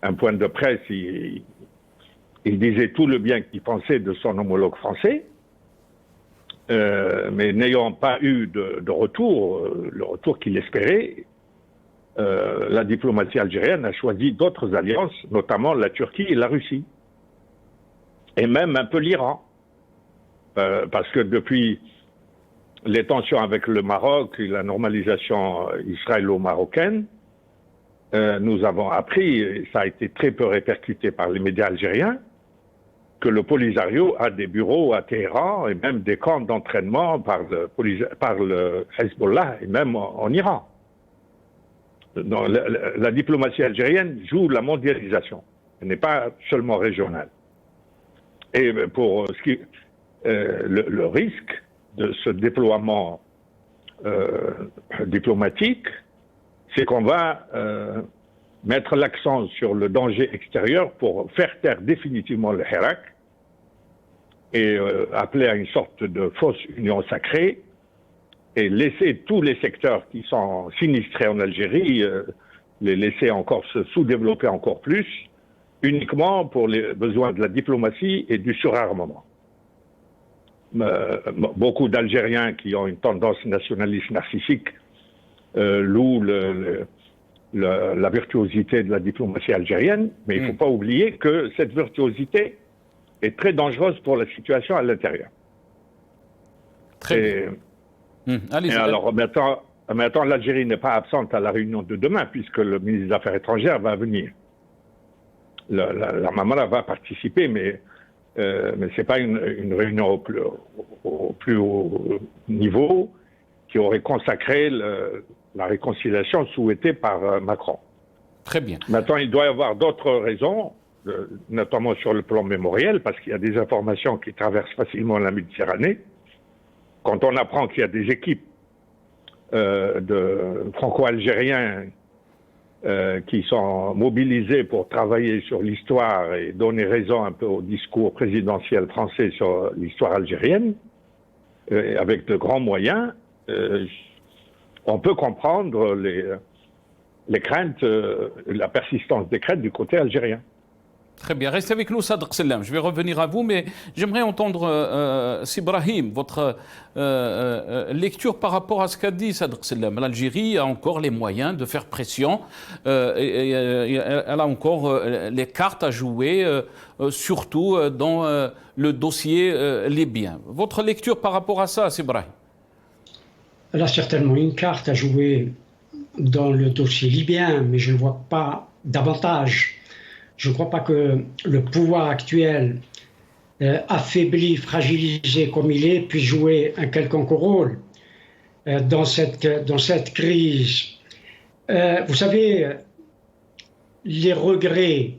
un point de presse, il disait tout le bien qu'il pensait de son homologue français, mais n'ayant pas eu de retour, le retour qu'il espérait, la diplomatie algérienne a choisi d'autres alliances, notamment la Turquie et la Russie, et même un peu l'Iran, parce que depuis les tensions avec le Maroc et la normalisation israélo-marocaine, nous avons appris, et ça a été très peu répercuté par les médias algériens, que le Polisario a des bureaux à Téhéran et même des camps d'entraînement par le Hezbollah et même en Iran. Donc, la diplomatie algérienne joue la mondialisation, elle n'est pas seulement régionale. Et pour ce qui le risque de ce déploiement diplomatique, c'est qu'on va mettre l'accent sur le danger extérieur pour faire taire définitivement le Hirak et appeler à une sorte de fausse union sacrée et laisser tous les secteurs qui sont sinistrés en Algérie, les laisser encore se sous-développer encore plus, uniquement pour les besoins de la diplomatie et du surarmement. Beaucoup d'Algériens qui ont une tendance nationaliste narcissique louent la virtuosité de la diplomatie algérienne, mais il ne faut pas oublier que cette virtuosité est très dangereuse pour la situation à l'intérieur. Très bien. Et alors maintenant l'Algérie n'est pas absente à la réunion de demain, puisque le ministre des Affaires étrangères va venir. La Mamara va participer, mais ce n'est pas une réunion au plus haut niveau qui aurait consacré la réconciliation souhaitée par Macron. Très bien. Maintenant, il doit y avoir d'autres raisons, notamment sur le plan mémoriel, parce qu'il y a des informations qui traversent facilement la Méditerranée. Quand on apprend qu'il y a des équipes de franco-algériens qui sont mobilisés pour travailler sur l'histoire et donner raison un peu au discours présidentiel français sur l'histoire algérienne, avec de grands moyens, on peut comprendre les craintes, la persistance des craintes du côté algérien. Très bien. Restez avec nous, Sadr Sellam. Je vais revenir à vous, mais j'aimerais entendre Sibrahim, votre lecture par rapport à ce qu'a dit Sadr Sellam. L'Algérie a encore les moyens de faire pression. Elle a encore les cartes à jouer, surtout dans le dossier libyen. Votre lecture par rapport à ça, Sibrahim? Elle a certainement une carte à jouer dans le dossier libyen, mais je ne vois pas davantage. Je ne crois pas que le pouvoir actuel, affaibli, fragilisé comme il est, puisse jouer un quelconque rôle dans cette crise. Vous savez, les regrets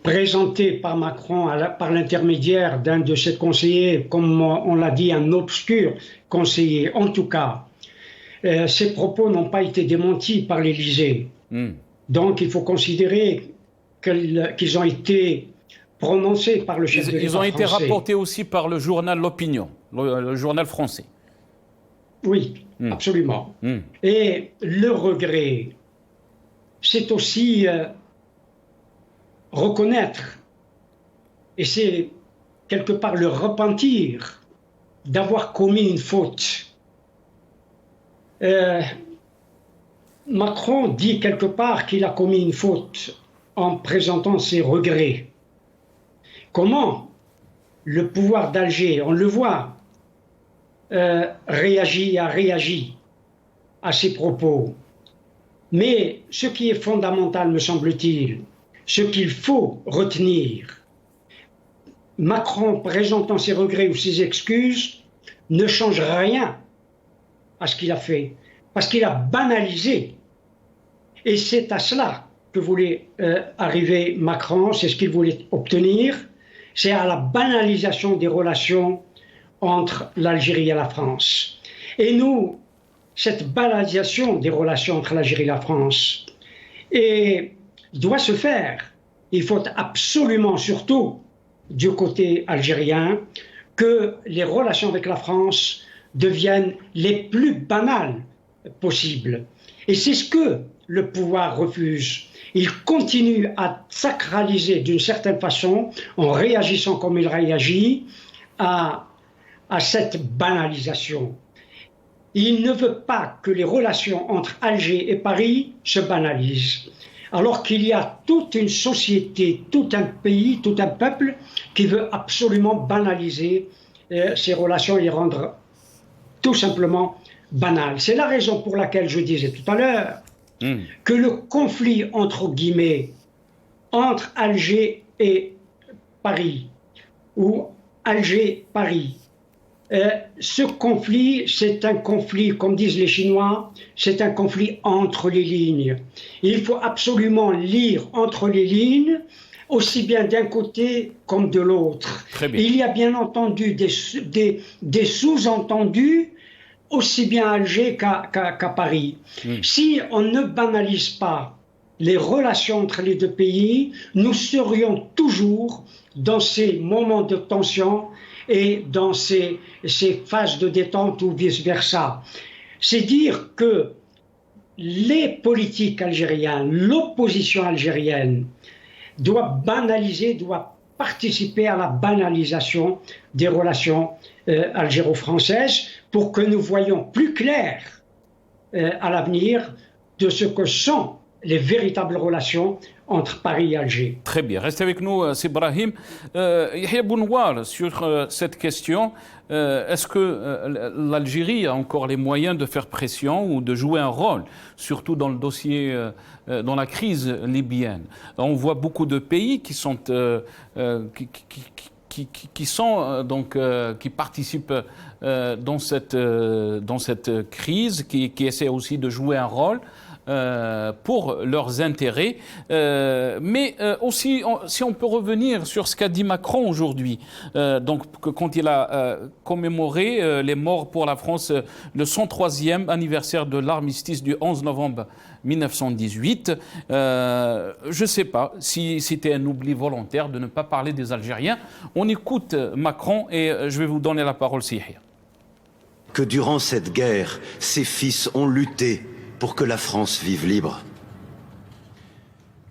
présentés par Macron par l'intermédiaire d'un de ses conseillers, comme on l'a dit, un obscur conseiller, en tout cas, ces propos n'ont pas été démentis par l'Élysée. Donc il faut considérer qu'ils ont été prononcés par le chef de l'État français. Ils ont été rapportés aussi par le journal L'Opinion, le journal français. Oui, absolument. Et le regret, c'est aussi reconnaître, et c'est quelque part le repentir d'avoir commis une faute. Macron dit quelque part qu'il a commis une faute en présentant ses regrets. Comment le pouvoir d'Alger, on le voit, a réagi à ces propos. Mais ce qui est fondamental, me semble-t-il, ce qu'il faut retenir, Macron présentant ses regrets ou ses excuses ne change rien à ce qu'il a fait, parce qu'il a banalisé. Et c'est à cela que voulait arriver Macron, c'est ce qu'il voulait obtenir, c'est à la banalisation des relations entre l'Algérie et la France. Et nous, cette banalisation des relations entre l'Algérie et la France doit se faire. Il faut absolument, surtout du côté algérien, que les relations avec la France deviennent les plus banales possibles. Et c'est ce que le pouvoir refuse. Il continue à sacraliser d'une certaine façon, en réagissant comme il réagit, à cette banalisation. Il ne veut pas que les relations entre Alger et Paris se banalisent, alors qu'il y a toute une société, tout un pays, tout un peuple qui veut absolument banaliser ces relations et les rendre tout simplement banales. C'est la raison pour laquelle je disais tout à l'heure que le conflit, entre guillemets, entre Alger et Paris, ou Alger-Paris, ce conflit, c'est un conflit, comme disent les Chinois, c'est un conflit entre les lignes. Il faut absolument lire entre les lignes, aussi bien d'un côté comme de l'autre. Il y a bien entendu des sous-entendus, aussi bien à Alger qu'à Paris. Si on ne banalise pas les relations entre les deux pays, nous serions toujours dans ces moments de tension et dans ces phases de détente ou vice-versa. C'est dire que les politiques algériens, l'opposition algérienne, doit banaliser, doit participer à la banalisation des relations algéro-françaises pour que nous voyions plus clair à l'avenir de ce que sont les véritables relations entre Paris et Alger. Très bien. Restez avec nous, Sibrahim. Yahya Bounouar, sur cette question, est-ce que l'Algérie a encore les moyens de faire pression ou de jouer un rôle, surtout dans le dossier, dans la crise libyenne? On voit beaucoup de pays qui sont qui participent dans cette crise, qui essaient aussi de jouer un rôle pour leurs intérêts. Mais aussi, si on peut revenir sur ce qu'a dit Macron aujourd'hui, quand il a commémoré les morts pour la France, le 103e anniversaire de l'armistice du 11 novembre 1918. Je ne sais pas si c'était un oubli volontaire de ne pas parler des Algériens. On écoute Macron et je vais vous donner la parole, Yahya. Que durant cette guerre, ses fils ont lutté pour que la France vive libre.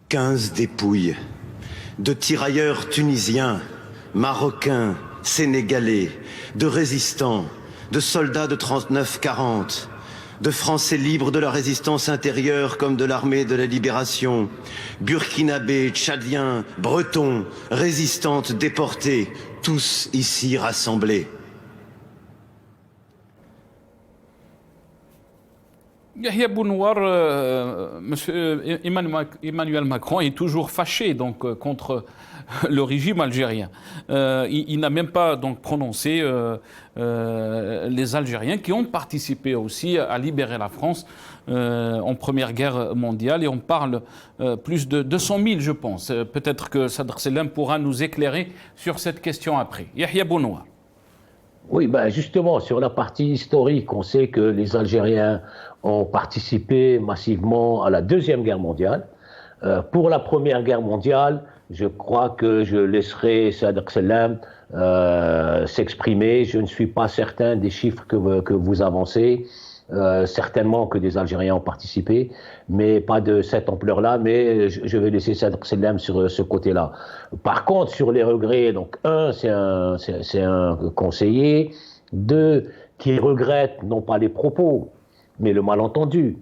15 dépouilles de tirailleurs tunisiens, marocains, sénégalais, de résistants, de soldats de 39-40, de Français libres de la résistance intérieure comme de l'armée de la libération, burkinabés, tchadiens, bretons, résistantes déportées, tous ici rassemblés. Yahya Bounouar, monsieur Emmanuel Macron est toujours fâché contre le régime algérien. Il n'a même pas prononcé les Algériens qui ont participé aussi à libérer la France en Première Guerre mondiale, et on parle plus de 200 000, je pense. Peut-être que Sadr Selam pourra nous éclairer sur cette question après. Yahya Bounouar. Oui, justement, sur la partie historique, on sait que les Algériens ont participé massivement à la Deuxième Guerre mondiale. Pour la Première Guerre mondiale, je crois que je laisserai Sadr Selam s'exprimer. Je ne suis pas certain des chiffres que vous avancez. Certainement que des Algériens ont participé, mais pas de cette ampleur-là, mais je vais laisser Sadr Selam sur ce côté-là. Par contre, sur les regrets, donc c'est un conseiller, 2, qui regrette non pas les propos, mais le malentendu.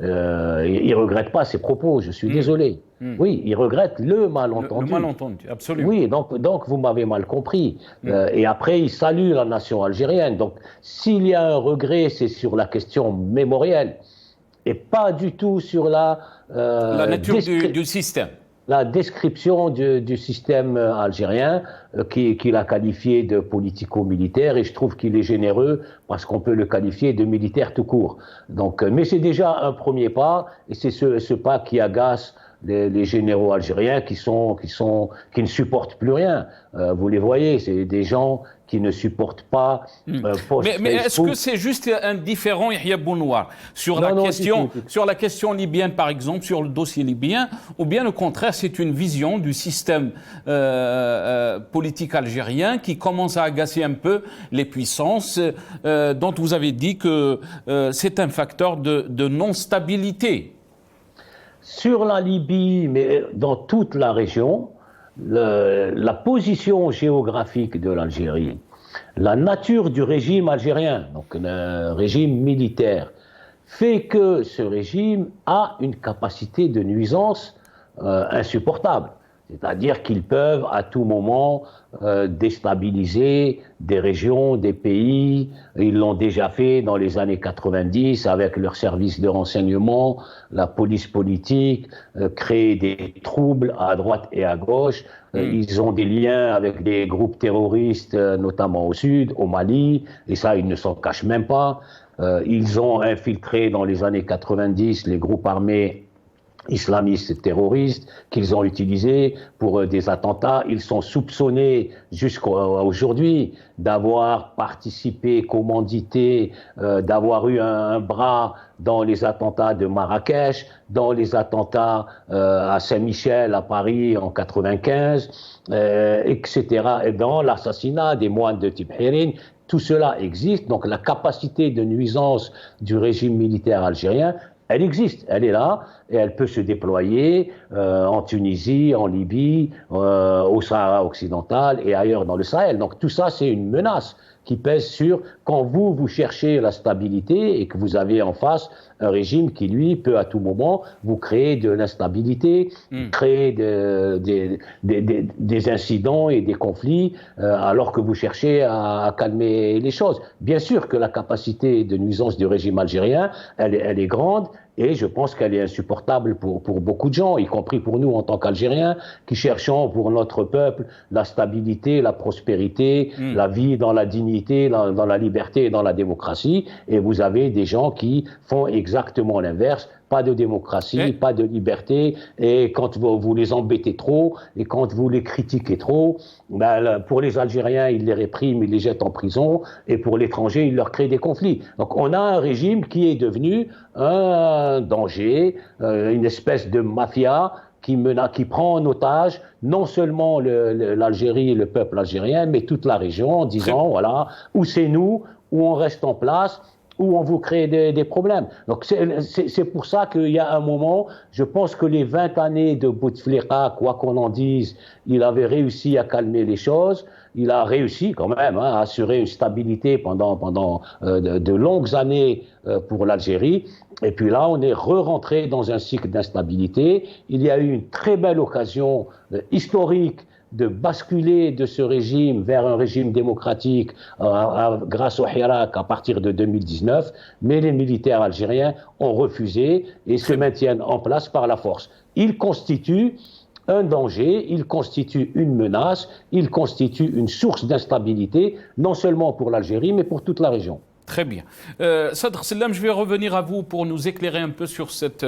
Il regrette pas ses propos, je suis désolé. Oui, il regrette le malentendu. Le malentendu, absolument. Oui, donc vous m'avez mal compris. Et après, il salue la nation algérienne. Donc, s'il y a un regret, c'est sur la question mémorielle et pas du tout sur la nature du système. La description du système algérien qu'il a qualifié de politico-militaire, et je trouve qu'il est généreux parce qu'on peut le qualifier de militaire tout court. Donc, mais c'est déjà un premier pas, et c'est ce pas qui agace les généraux algériens qui ne supportent plus rien. Vous les voyez, c'est des gens qui ne supportent pas mais est-ce que c'est juste indifférent, Yahya Bounoir, sur la question libyenne, par exemple, sur le dossier libyen, ou bien au contraire, c'est une vision du système politique algérien qui commence à agacer un peu les puissances, dont vous avez dit que c'est un facteur de non-stabilité? Sur la Libye, mais dans toute la région, la position géographique de l'Algérie, la nature du régime algérien, donc un régime militaire, fait que ce régime a une capacité de nuisance insupportable. C'est-à-dire qu'ils peuvent à tout moment déstabiliser des régions, des pays. Ils l'ont déjà fait dans les années 90 avec leurs services de renseignement, la police politique, créer des troubles à droite et à gauche. Ils ont des liens avec des groupes terroristes, notamment au sud, au Mali, et ça, ils ne s'en cachent même pas. Ils ont infiltré dans les années 90 les groupes armés islamistes et terroristes qu'ils ont utilisés pour des attentats. Ils sont soupçonnés jusqu'à aujourd'hui d'avoir participé, commandité, d'avoir eu un bras dans les attentats de Marrakech, dans les attentats à Saint-Michel, à Paris en 95, etc. Et dans l'assassinat des moines de Tibhérin. Tout cela existe, donc la capacité de nuisance du régime militaire algérien, elle existe, elle est là, et elle peut se déployer en Tunisie, en Libye, au Sahara occidental et ailleurs dans le Sahel. Donc tout ça, c'est une menace qui pèse sur, quand vous cherchez la stabilité et que vous avez en face un régime qui, lui, peut à tout moment vous créer de l'instabilité, créer des incidents et des conflits, alors que vous cherchez à calmer les choses. Bien sûr que la capacité de nuisance du régime algérien, elle est grande, et je pense qu'elle est insupportable pour beaucoup de gens, y compris pour nous en tant qu'Algériens, qui cherchons pour notre peuple la stabilité, la prospérité, la vie dans la dignité, dans la liberté et dans la démocratie. Et vous avez des gens qui font exactement l'inverse. Pas de démocratie, pas de liberté, et quand vous les embêtez trop, et quand vous les critiquez trop, pour les Algériens, ils les répriment, ils les jettent en prison, et pour l'étranger, ils leur créent des conflits. Donc on a un régime qui est devenu un danger, une espèce de mafia qui prend en otage non seulement l'Algérie et le peuple algérien, mais toute la région, en disant, voilà, ou c'est nous, ou on reste en place, où on vous crée des problèmes. Donc c'est pour ça qu'il y a un moment, je pense que les 20 années de Bouteflika, quoi qu'on en dise, il avait réussi à calmer les choses. Il a réussi quand même à assurer une stabilité pendant de longues années pour l'Algérie. Et puis là, on est re-rentré dans un cycle d'instabilité. Il y a eu une très belle occasion historique de basculer de ce régime vers un régime démocratique grâce au Hirak à partir de 2019, mais les militaires algériens ont refusé et se maintiennent en place par la force. Ils constituent un danger, ils constituent une menace, ils constituent une source d'instabilité, non seulement pour l'Algérie, mais pour toute la région. Très bien. Sadr Sellam, je vais revenir à vous pour nous éclairer un peu sur cette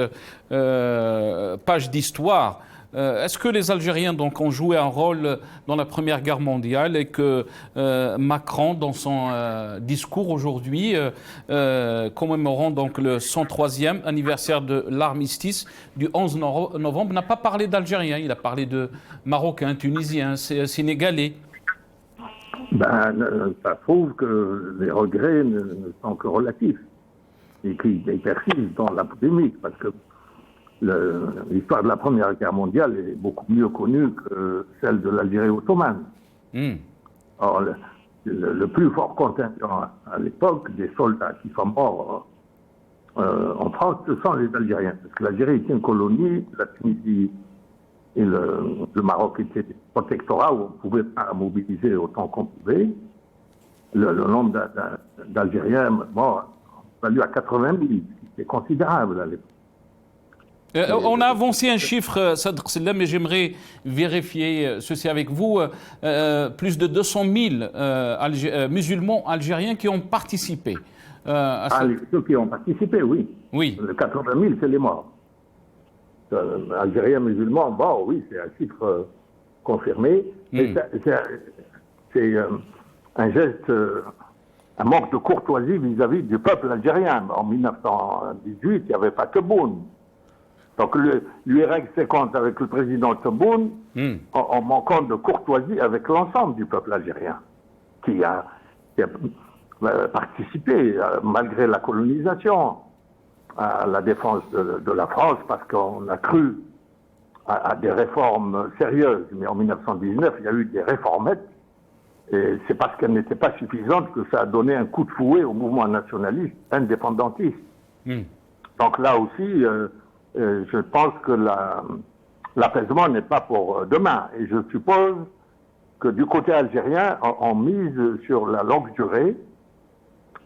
page d'histoire. Est-ce que les Algériens donc, ont joué un rôle dans la Première Guerre mondiale et que Macron, dans son discours aujourd'hui, commémorant donc le 103e anniversaire de l'armistice du 11 novembre, n'a pas parlé d'Algériens, il a parlé de Marocains, Tunisiens, Sénégalais. Ça prouve que les regrets ne sont que relatifs et qu'ils persistent dans la polémique, parce que l'histoire de la Première Guerre mondiale est beaucoup mieux connue que celle de l'Algérie ottomane. Or, le plus fort contingent à l'époque des soldats qui sont morts en France, ce sont les Algériens. Parce que l'Algérie est une colonie, la Tunisie Et le Maroc était protectorat où on pouvait pas mobiliser autant qu'on pouvait. Le nombre d'Algériens valu à 80 000, c'est considérable à l'époque. On a avancé un chiffre, Sadr Sellam, mais j'aimerais vérifier ceci avec vous. Plus de 200 000 musulmans algériens qui ont participé. Ceux qui ont participé, oui. Oui. Le 80 000, c'est les morts. Algériens musulmans, bon, oui, c'est un chiffre confirmé. Mais c'est un geste, un manque de courtoisie vis-à-vis du peuple algérien. En 1918, il n'y avait pas Tebboune. Donc l'UREG se compte avec le président Tebboune en manquant de courtoisie avec l'ensemble du peuple algérien qui a participé, malgré la colonisation, à la défense de la France, parce qu'on a cru à des réformes sérieuses. Mais en 1919, il y a eu des réformettes, et c'est parce qu'elles n'étaient pas suffisantes que ça a donné un coup de fouet au mouvement nationaliste indépendantiste. Donc là aussi, je pense que l'apaisement n'est pas pour demain. Et je suppose que du côté algérien, on mise sur la longue durée.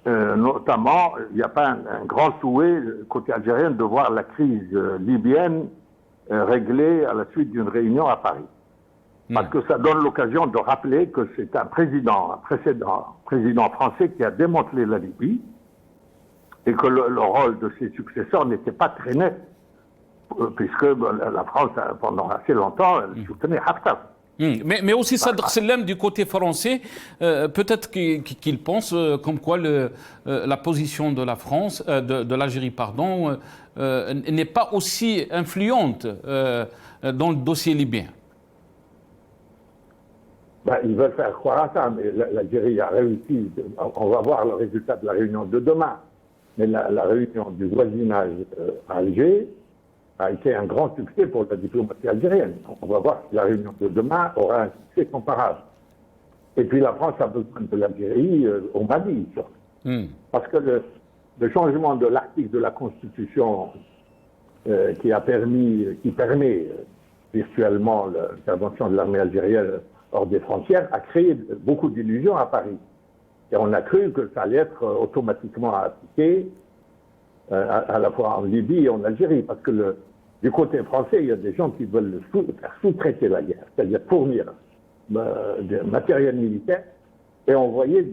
Notamment, il n'y a pas un grand souhait, côté algérien, de voir la crise libyenne réglée à la suite d'une réunion à Paris. Parce que ça donne l'occasion de rappeler que c'est un précédent président français qui a démantelé la Libye et que le rôle de ses successeurs n'était pas très net, puisque la France, pendant assez longtemps, elle soutenait Haftar. Mais aussi Sadr Sellam du côté français, peut-être qu'il pense comme quoi la position de la France, de l'Algérie, pardon, n'est pas aussi influente dans le dossier libyen. Ils veulent faire croire à ça, mais l'Algérie a réussi. On va voir le résultat de la réunion de demain. Mais la réunion du voisinage à Alger a été un grand succès pour la diplomatie algérienne. On va voir si la réunion de demain aura un succès comparable. Et puis la France a besoin de l'Algérie au Mali, surtout. Parce que le changement de l'article de la Constitution qui permet virtuellement l'intervention de l'armée algérienne hors des frontières a créé beaucoup d'illusions à Paris. Et on a cru que ça allait être automatiquement appliqué à la fois en Libye et en Algérie, parce que du côté français, il y a des gens qui veulent faire sous-traiter la guerre, c'est-à-dire fournir du matériel militaire et envoyer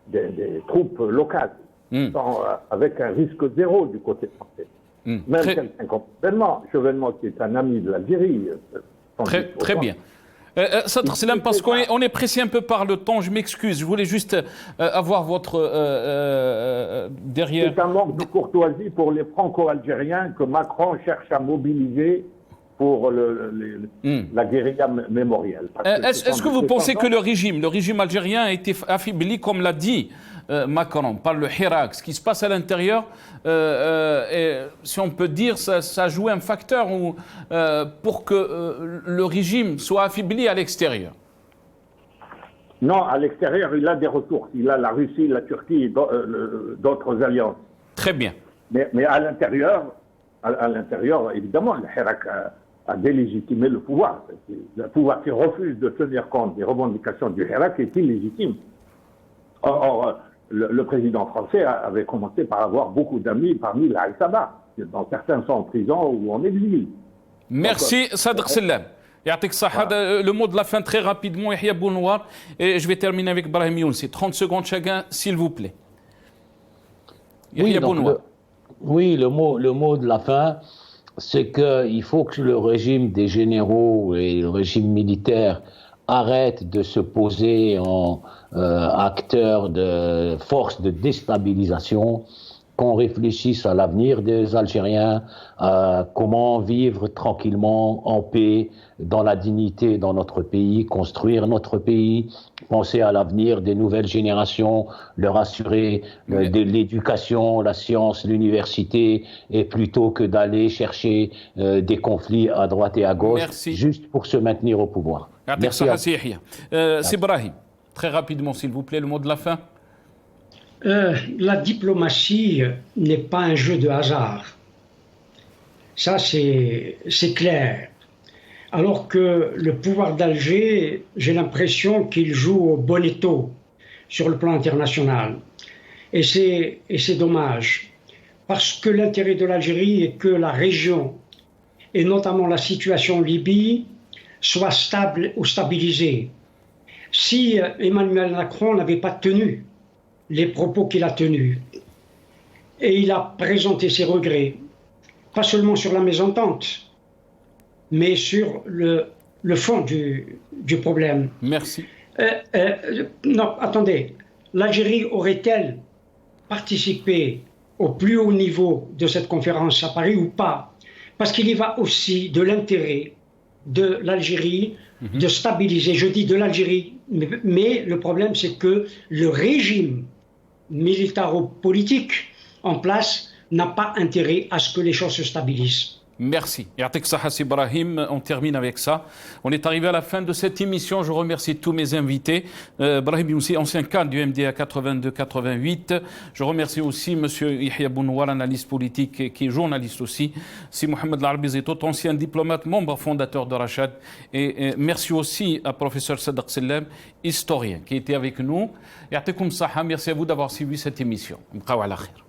des troupes locales, avec un risque zéro du côté français. Même quelqu'un comme Chevènement, qui est un ami de l'Algérie. Très bien. Sadr Sellam, parce qu'on est pressé un peu par le temps, je m'excuse, je voulais juste avoir votre derrière. C'est un manque de courtoisie pour les franco-algériens que Macron cherche à mobiliser pour la guérilla mémorielle. Est-ce que vous pensez que le régime algérien a été affaibli, comme l'a dit Macron, par le Hirak? Ce qui se passe à l'intérieur, si on peut dire, ça a joué un facteur pour que le régime soit affaibli à l'extérieur? Non, à l'extérieur, il a des ressources. Il a la Russie, la Turquie et d'autres alliances. Très bien. Mais à l'intérieur, évidemment, le Hirak a délégitimé le pouvoir. Le pouvoir qui refuse de tenir compte des revendications du Hirak est illégitime. Or, le président français avait commencé par avoir beaucoup d'amis parmi la Al-Saba, dont certains sont en prison ou en exil. Merci Sadr Sellam. Le mot de la fin très rapidement, Yahya Bounouar, et je vais terminer avec Brahim Younsi. 30 secondes chacun, s'il vous plaît. Yahya Bounouar. Oui, le mot de la fin, c'est qu'il faut que le régime des généraux et le régime militaire arrête de se poser en acteur de force de déstabilisation, qu'on réfléchisse à l'avenir des Algériens, à comment vivre tranquillement, en paix, dans la dignité dans notre pays, construire notre pays, penser à l'avenir des nouvelles générations, leur assurer de l'éducation, la science, l'université, et plutôt que d'aller chercher des conflits à droite et à gauche, juste pour se maintenir au pouvoir. Merci. C'est Brahim. Très rapidement, s'il vous plaît, le mot de la fin. La diplomatie n'est pas un jeu de hasard. Ça, c'est clair. alors que le pouvoir d'Alger, j'ai l'impression qu'il joue au bonneteau sur le plan international. Et c'est dommage, parce que l'intérêt de l'Algérie est que la région, et notamment la situation en Libye, soit stable ou stabilisée. Si Emmanuel Macron n'avait pas tenu les propos qu'il a tenus, et il a présenté ses regrets, pas seulement sur la mésentente, mais sur le fond du problème. Merci. Non, attendez. L'Algérie aurait-elle participé au plus haut niveau de cette conférence à Paris ou pas? Parce qu'il y va aussi de l'intérêt de l'Algérie de stabiliser, je dis de l'Algérie, mais le problème c'est que le régime militaro-politique en place n'a pas intérêt à ce que les choses se stabilisent. Merci. Yatik Sahas Ibrahim, on termine avec ça. On est arrivé à la fin de cette émission. Je remercie tous mes invités. Brahim Youssi, ancien cadre du MDA 82-88. Je remercie aussi M. Yahya Bounouar, analyste politique qui est journaliste aussi. Si Mohamed Larbi Zitout, ancien diplomate, membre fondateur de Rachad. Et merci aussi à professeur Sadaq Sellem, historien, qui était avec nous. Yatikum Saha, merci à vous d'avoir suivi cette émission. M'qaw ala khair.